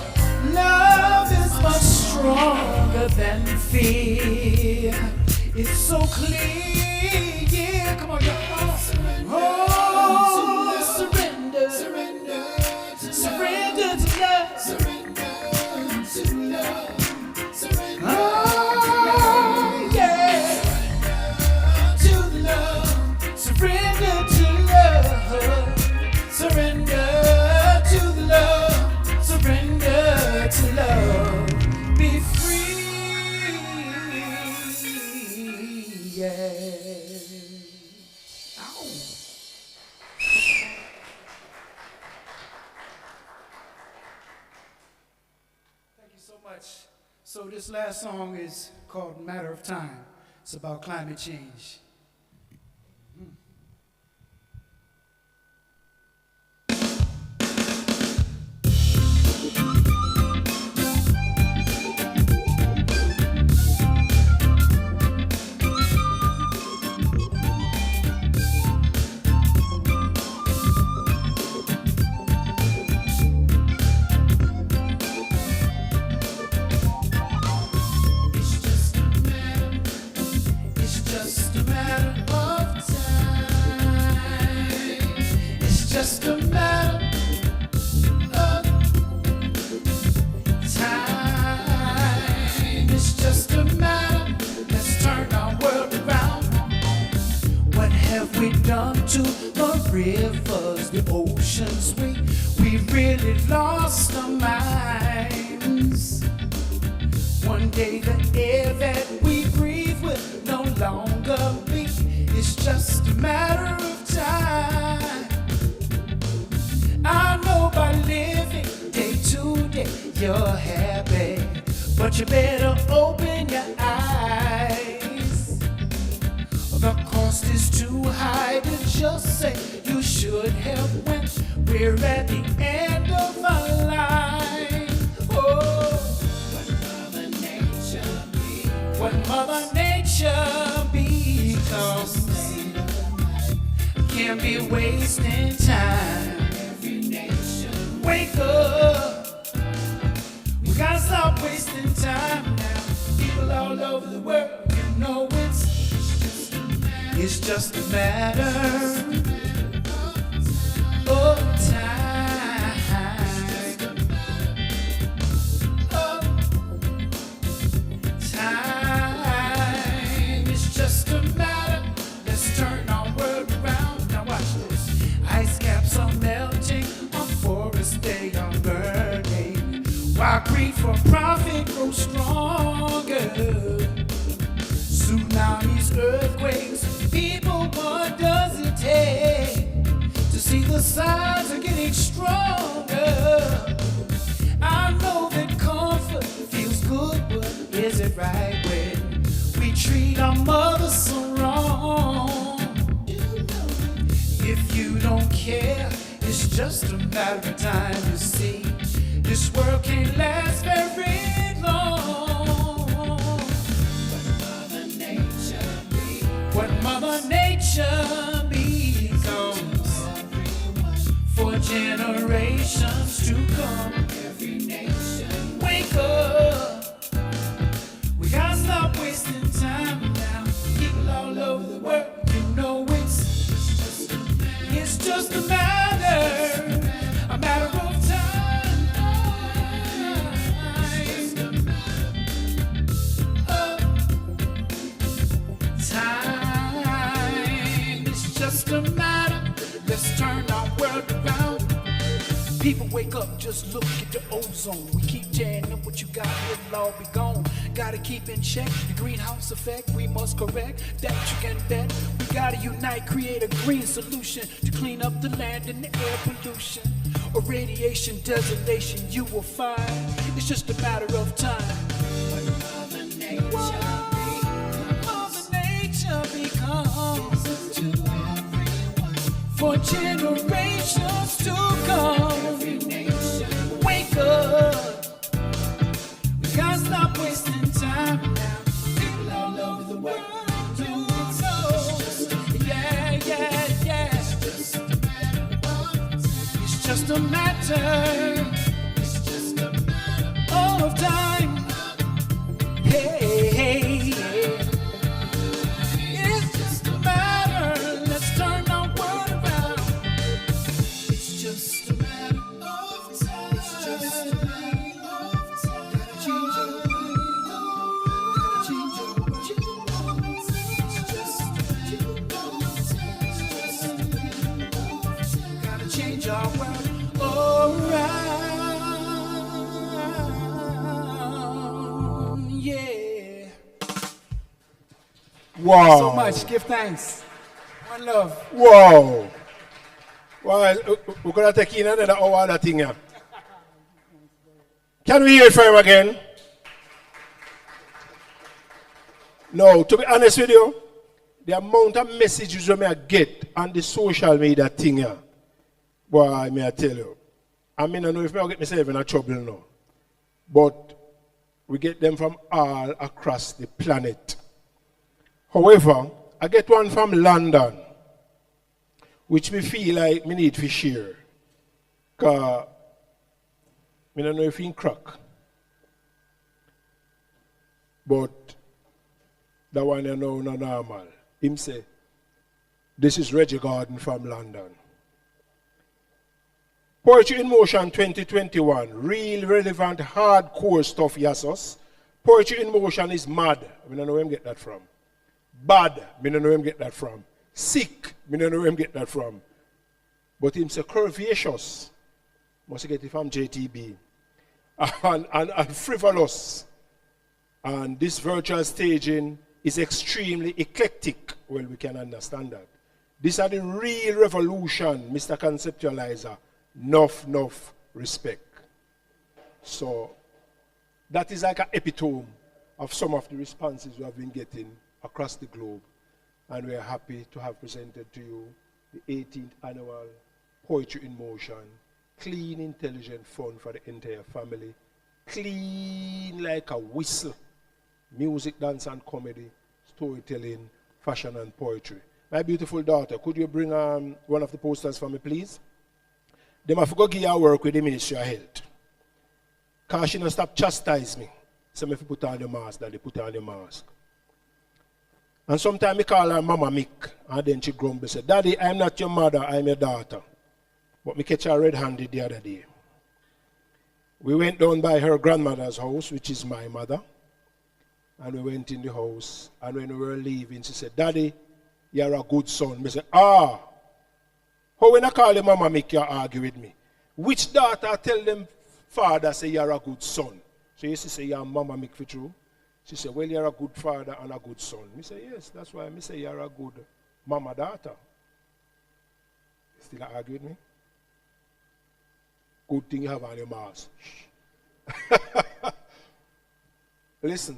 love is much stronger than fear. It's so clear, yeah. Come on, y'all. Oh, surrender, surrender, surrender to love, surrender to love, surrender. Oh, yeah, to the love, surrender to love, surrender to the love. Surrender to love, be free, yeah. Ow. Thank you so much. So this last song is called Matter of Time. It's about climate change. It's just a matter of time. It's just a matter of time. It's just a matter. Let's turn our world around. What have we done to the rivers, the oceans? We really lost our minds. One day the air that we breathe will no longer be. It's just a matter of time. I know by living day to day you're happy, but you better open your eyes. The cost is too high to just say you should have went. We're at the end of our line. Oh, what Mother Nature becomes can't be wasting time. Wake up, we gotta stop wasting time now. People all over the world, you know it's just a matter of time. Time. It's just a matter. Let's turn our world around. Now watch this. Ice caps are melting on forests. for profit grows stronger. Tsunamis, earthquakes, people, what does it take to see the signs are getting stronger? I know that comfort feels good, but is it right when we treat our mothers so wrong? If you don't care, it's just a matter of time. You see, this world can't last very long. What Mother Nature becomes for generations to come. Every nation, wake up. We gotta stop wasting time now. People all over the world, you know it's just a matter of time. Time. It's just a matter. Let's turn our world around. People wake up, just look at the ozone. We keep tearing up what you got, it'll all be gone. Gotta keep in check the greenhouse effect. We must correct that you can bet. We gotta unite, create a green solution to clean up the land and the air pollution or radiation, desolation. You will find it's just a matter of time. Mother Nature becomes for generations to come. Wake up. We gotta stop wasting time now. People all over the world do know. Yeah. It's just a matter of time. Hey. It's just a matter. Let's turn our world around. It's just a matter of time. It's just a matter of time. Gotta change your world. Gotta change your world. It's just a matter of time. Gotta change our world. Alright. Yeah. Wow. So much. Give thanks. One love. Wow. Well, we're going to take in another hour that thing here. Can we hear it from him again? No, to be honest with you, the amount of messages you may get on the social media thing here, boy, may I tell you. I mean, I know if I get myself in a trouble now. But we get them from all across the planet. However, I get one from London, which me feel like me need to share. Because I don't know if he crack. But that one you know not normal. Him say, this is Reggie Gordon from London. Poetry in Motion 2021, real relevant hardcore stuff, yes. Poetry in Motion is mad. I don't know where him get that from. Bad, I don't know where him get that from. Sick, I don't know where him get that from. But him say curvaceous, must get it from JTB. And frivolous. And this virtual staging is extremely eclectic. Well, we can understand that. These are the real revolution, Mr. Conceptualizer. Enough respect. So that is like an epitome of some of the responses we have been getting across the globe. And we are happy to have presented to you the 18th annual Poetry in Motion. Clean, intelligent fun for the entire family. Clean like a whistle. Music, dance and comedy, storytelling, fashion and poetry. My beautiful daughter, could you bring one of the posters for me, please? They must go give her work with the Ministry of Health. Because she don't stop chastise me. So if you put on the mask, that they put on the mask. And sometimes I call her Mama Mick, and then she grumbles, say, Daddy, I'm not your mother, I'm your daughter. But me catch her red-handed the other day. We went down by her grandmother's house, which is my mother. And we went in the house, and when we were leaving, she said, Daddy, you're a good son. I said, how when I call them Mama Mick, you argue with me? Which daughter tell them father say you're a good son? So you say, your mama make for true. She said, well, you're a good father and a good son. Me say, yes, that's why I say you're a good mama daughter. You still argue with me? Good thing you have on your mask. Listen,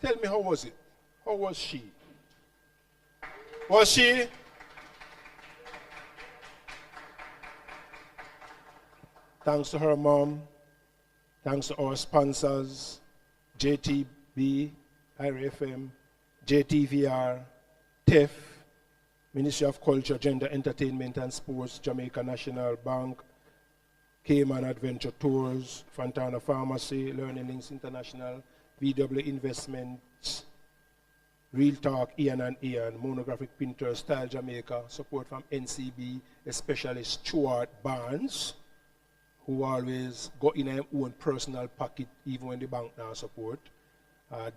tell me, how was it? How was she? Was she? Thanks to her mom, thanks to our sponsors, JTB, IRFM, JTVR, TEF, Ministry of Culture, Gender, Entertainment and Sports, Jamaica National Bank, Cayman Adventure Tours, Fontana Pharmacy, Learning Links International, VW Investments, Real Talk, Ian and Ian, Monographic Printers, Style Jamaica, support from NCB, especially Stuart Barnes, who always go in their own personal pocket even when the bank now support.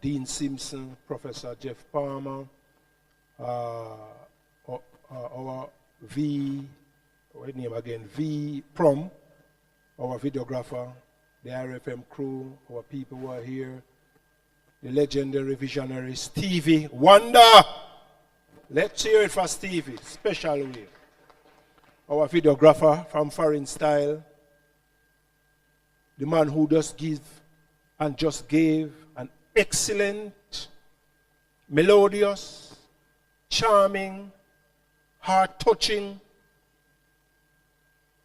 Dean Simpson, Professor Jeff Palmer, our V, what name again, V Prom, our videographer, the RFM crew, our people who are here, the legendary visionary Stevie Wonder. Let's hear it for Stevie, special way. Our videographer from Foreign Style, the man who just give and just gave an excellent, melodious, charming, heart-touching,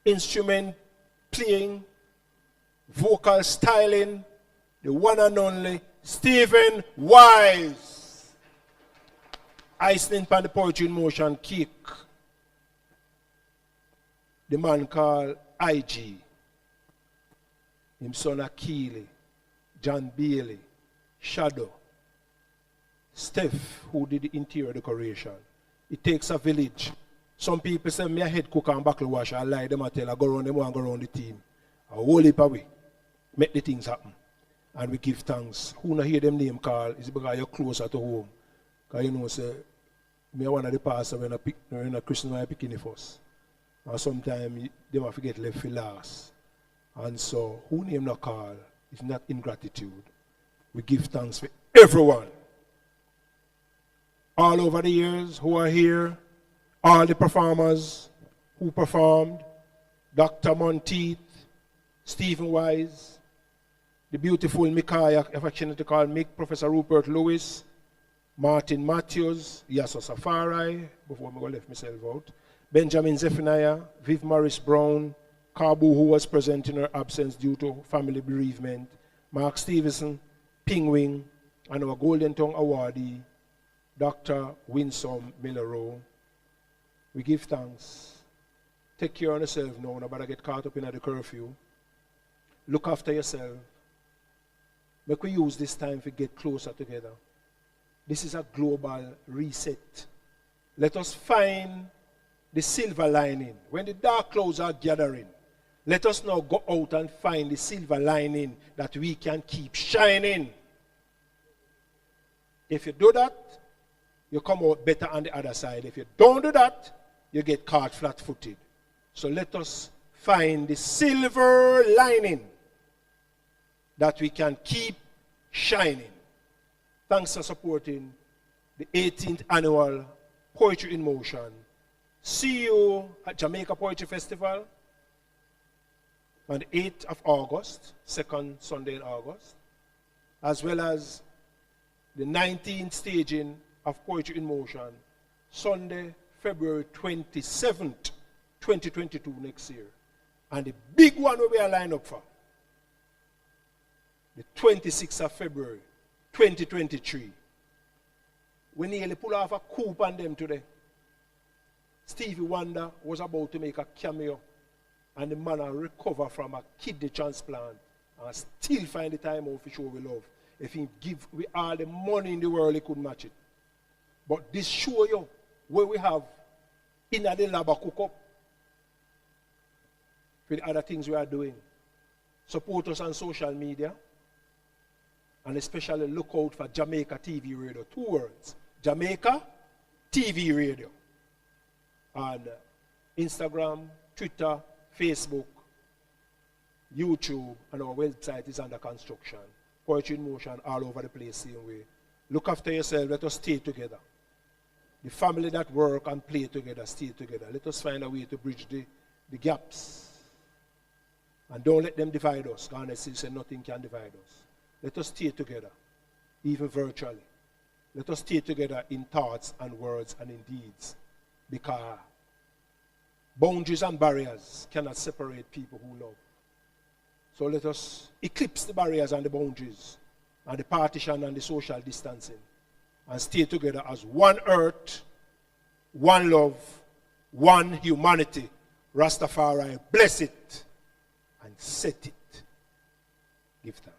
instrument playing, vocal styling, the one and only Stephen Wise. Icing on the Poetry in Motion kick. The man called IG. Him son Akili, John Bailey, Shadow, Steph, who did the interior decoration. It takes a village. Some people say me a head cook and buckle washer. I lie them, I tell I go around them and go around the team. I hold it away. Make the things happen. And we give thanks. Who not hear them name call is because you're closer to home. Because you know, say, me one of the pastors when I Christian when I pick in the first. And sometimes they might forget left for last. And so, who name not call is not ingratitude. We give thanks for everyone. All over the years who are here, all the performers who performed, Dr. Monteith, Stephen Wise, the beautiful Micaiah, affectionately called Mick, Professor Rupert Lewis, Martin Matthews, Yasso Safari, before I go left myself out, Benjamin Zephaniah, Viv Morris Brown, Kabu, who was present in her absence due to family bereavement, Mark Stevenson, Pingwing, and our Golden Tongue awardee, Dr. Winsome Millero. We give thanks. Take care of yourself now, nobody get caught up in the curfew. Look after yourself. Make we use this time to get closer together. This is a global reset. Let us find the silver lining. When the dark clouds are gathering, let us now go out and find the silver lining that we can keep shining. If you do that, you come out better on the other side. If you don't do that, you get caught flat-footed. So let us find the silver lining that we can keep shining. Thanks for supporting the 18th annual Poetry in Motion. See you at Jamaica Poetry Festival on the 8th of August, second Sunday in August, as well as the 19th staging of Poetry in Motion, Sunday, February 27th, 2022 next year. And the big one we are lined up for, the 26th of February, 2023. We nearly pull off a coup on them today. Stevie Wonder was about to make a cameo, and the man recover from a kidney transplant and still find the time out to show we love. If he give we all the money in the world, he couldn't match it. But this show you where we have in the lab cook up for the other things we are doing. Support us on social media, and especially look out for Jamaica TV Radio. 2 words, Jamaica TV Radio. On Instagram, Twitter, Facebook, YouTube and our website is under construction. Poetry in Motion all over the place, same way. Look after yourself. Let us stay together. The family that work and play together, stay together. Let us find a way to bridge the gaps. And don't let them divide us. God said nothing can divide us. Let us stay together, even virtually. Let us stay together in thoughts and words and in deeds. Because boundaries and barriers cannot separate people who love. So let us eclipse the barriers and the boundaries and the partition and the social distancing and stay together as one earth, one love, one humanity. Rastafari, bless it and set it. Give thanks.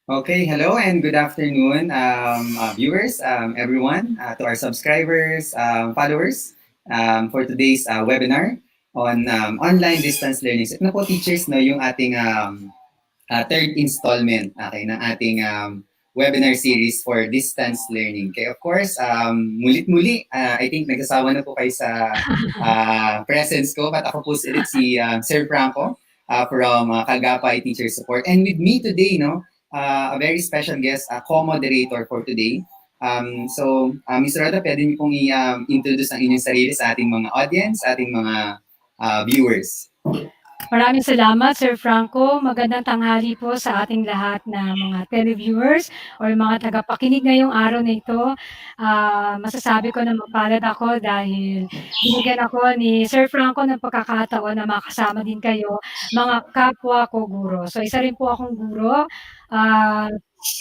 Okay, hello and good afternoon, viewers, everyone, to our subscribers, followers, for today's webinar on online distance learning. So, ito na po, teachers, no, yung ating third installment, okay, ng ating webinar series for distance learning. Okay, of course, mulit-muli, I think nagsasawa na po kayo sa presence ko, but ako po ulit si Sir Franco from Kagapay Teacher Support. And with me today, no, a very special guest, a co-moderator for today. Ms. Roda, pwede niyo pong i-introduce ang inyong sarili sa ating mga audience, ating mga viewers. Maraming salamat, Sir Franco. Magandang tanghali po sa ating lahat na mga televiewers or mga tagapakinig ngayong araw na ito. Masasabi ko na mapalad ako dahil binigyan ako ni Sir Franco ng pagkakataon na makasama din kayo, mga kapwa ko guro. So isa rin po akong guro.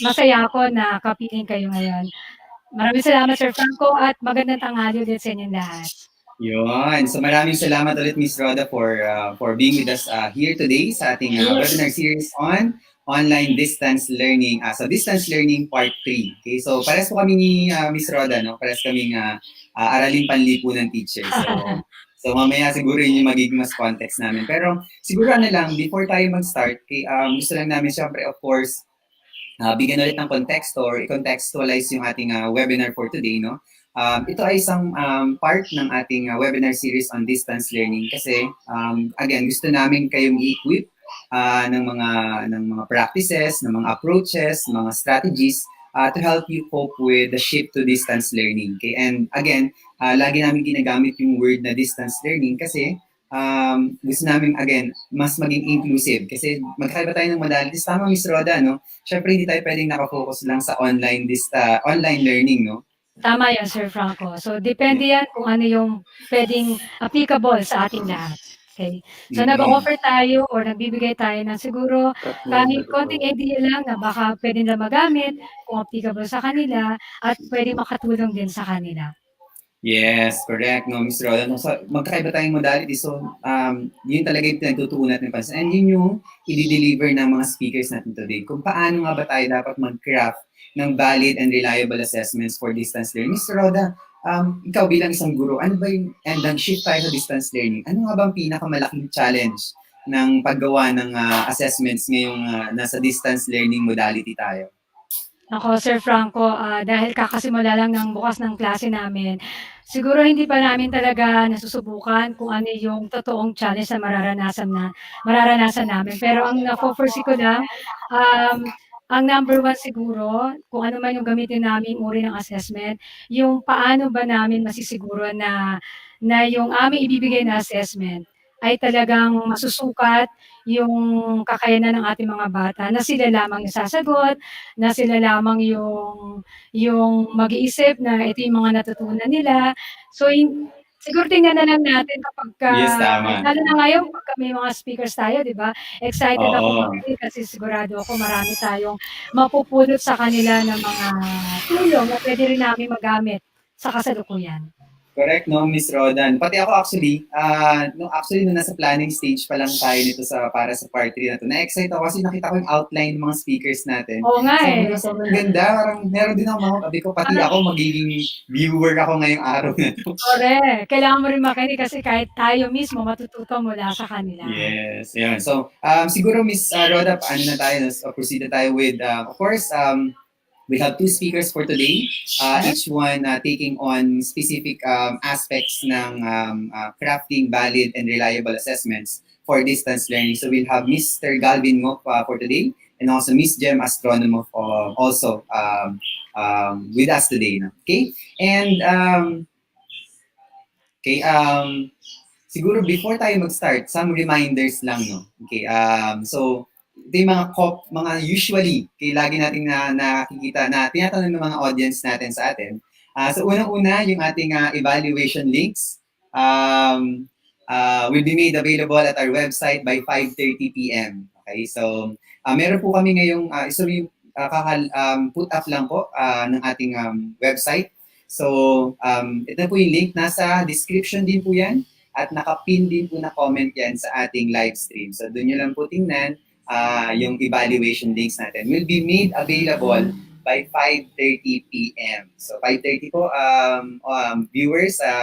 Masaya ako na kapiling kayo ngayon. Maraming salamat, Sir Franco, at magandang tanghali ulit sa inyong lahat. Yun. So maraming salamat ulit, Ms. Roda, for being with us here today sa ating webinar series on online distance learning. So distance learning part 3. Okay, so pares po kami ni Ms. Roda, no? Pares kaming aralin panlipunan teacher. So mamaya siguro yun yung magiging mas context namin. Pero siguro lang, before tayo mag-start, gusto lang namin syempre, of course, bigyan ulit ng context or i-contextualize yung ating webinar for today, no? Ito ay isang part ng ating webinar series on distance learning kasi again, gusto namin kayong i-equip ng mga practices, ng mga approaches, ng mga strategies to help you cope with the shift to distance learning. Okay? And again, lagi namin ginagamit yung word na distance learning kasi gusto namin, again, mas maging inclusive kasi magkaiba tayo ng modalities. Tama, Ms. Roda, no? Siyempre, hindi tayo pwedeng nakafocus lang sa online learning, no? Tama yan, Sir Franco. So, depende yan kung ano yung pwedeng applicable sa ating lahat. Okay. So, nag-offer tayo or nagbibigay tayo ng siguro kahit konting idea lang na baka pwede na magamit kung applicable sa kanila at pwede makatulong din sa kanila. Yes, correct, no, Ms. Roda. No, so, magkakaiba tayong modality. So, yun talaga yung pinagtutuunan natin pansin. And yun yung i-deliver ng mga speakers natin today. Kung paano nga ba tayo dapat mag-craft ng valid and reliable assessments for distance learning. Ms. Roda, ikaw bilang isang guro, ano ba yung, and then shift tayo sa distance learning, ano nga ba ang pinakamalaking challenge ng paggawa ng assessments ngayong nasa distance learning modality tayo? Ako, Sir Franco, dahil kakasimula lang ng bukas ng klase namin, siguro hindi pa namin talaga nasusubukan kung ano yung totoong challenge na mararanasan namin. Pero ang na-foresee ko lang, ang number one siguro, kung ano man yung gamitin naming uri ng assessment, yung paano ba namin masisiguro na yung aming ibibigay na assessment ay talagang masusukat yung kakayanan ng ating mga bata, na sila lamang yung sasagot, na sila lamang yung mag-iisip na ito yung mga natutunan nila. So, siguro tingnan na lang natin kapag Yes, tama. lalo na ngayon pagka may mga speakers tayo, di ba? Excited ako Oo. makinig kasi sigurado ako marami tayong mapupulot sa kanila ng mga tulong na pwede rin namin magamit sa kasalukuyan. Correct, no, Ms. Rodan. Pati ako actually, nung nasa planning stage pa lang tayo nito para sa part 3 na to, na-excite ako kasi nakita ko yung outline ng mga speakers natin. Oo nga eh. Sobrang ganda. Parang meron din ako makasabi ko, pati ako magiging viewer ako ngayong araw na to. Correct. Kailangan mo rin makinig kasi kahit tayo mismo matututo mula sa kanila. Yes, yan. So, siguro Ms. Roda, paano na tayo? Proceed na tayo with, of course, we have 2 speakers for today, each one taking on specific aspects ng crafting valid and reliable assessments for distance learning. So we'll have Mr. Galvin Ngok for today, and also Ms. Jem Astronomo also with us today. No? Okay? And, siguro before tayo mag-start, some reminders lang, no? Okay, so, ito yung mga usually, lagi natin nakikita na tinatanong ng mga audience natin sa atin. So unang-una, yung ating evaluation links. will be made available at our website by 5:30 p.m. Okay, so meron po kami ngayong put up lang po ng ating website. So ito po yung link, nasa description din po yan at nakapin din po na comment yan sa ating live stream. So doon nyo lang po tingnan yung evaluation links natin. Will be made available by 5:30 p.m. So 5:30 po viewers,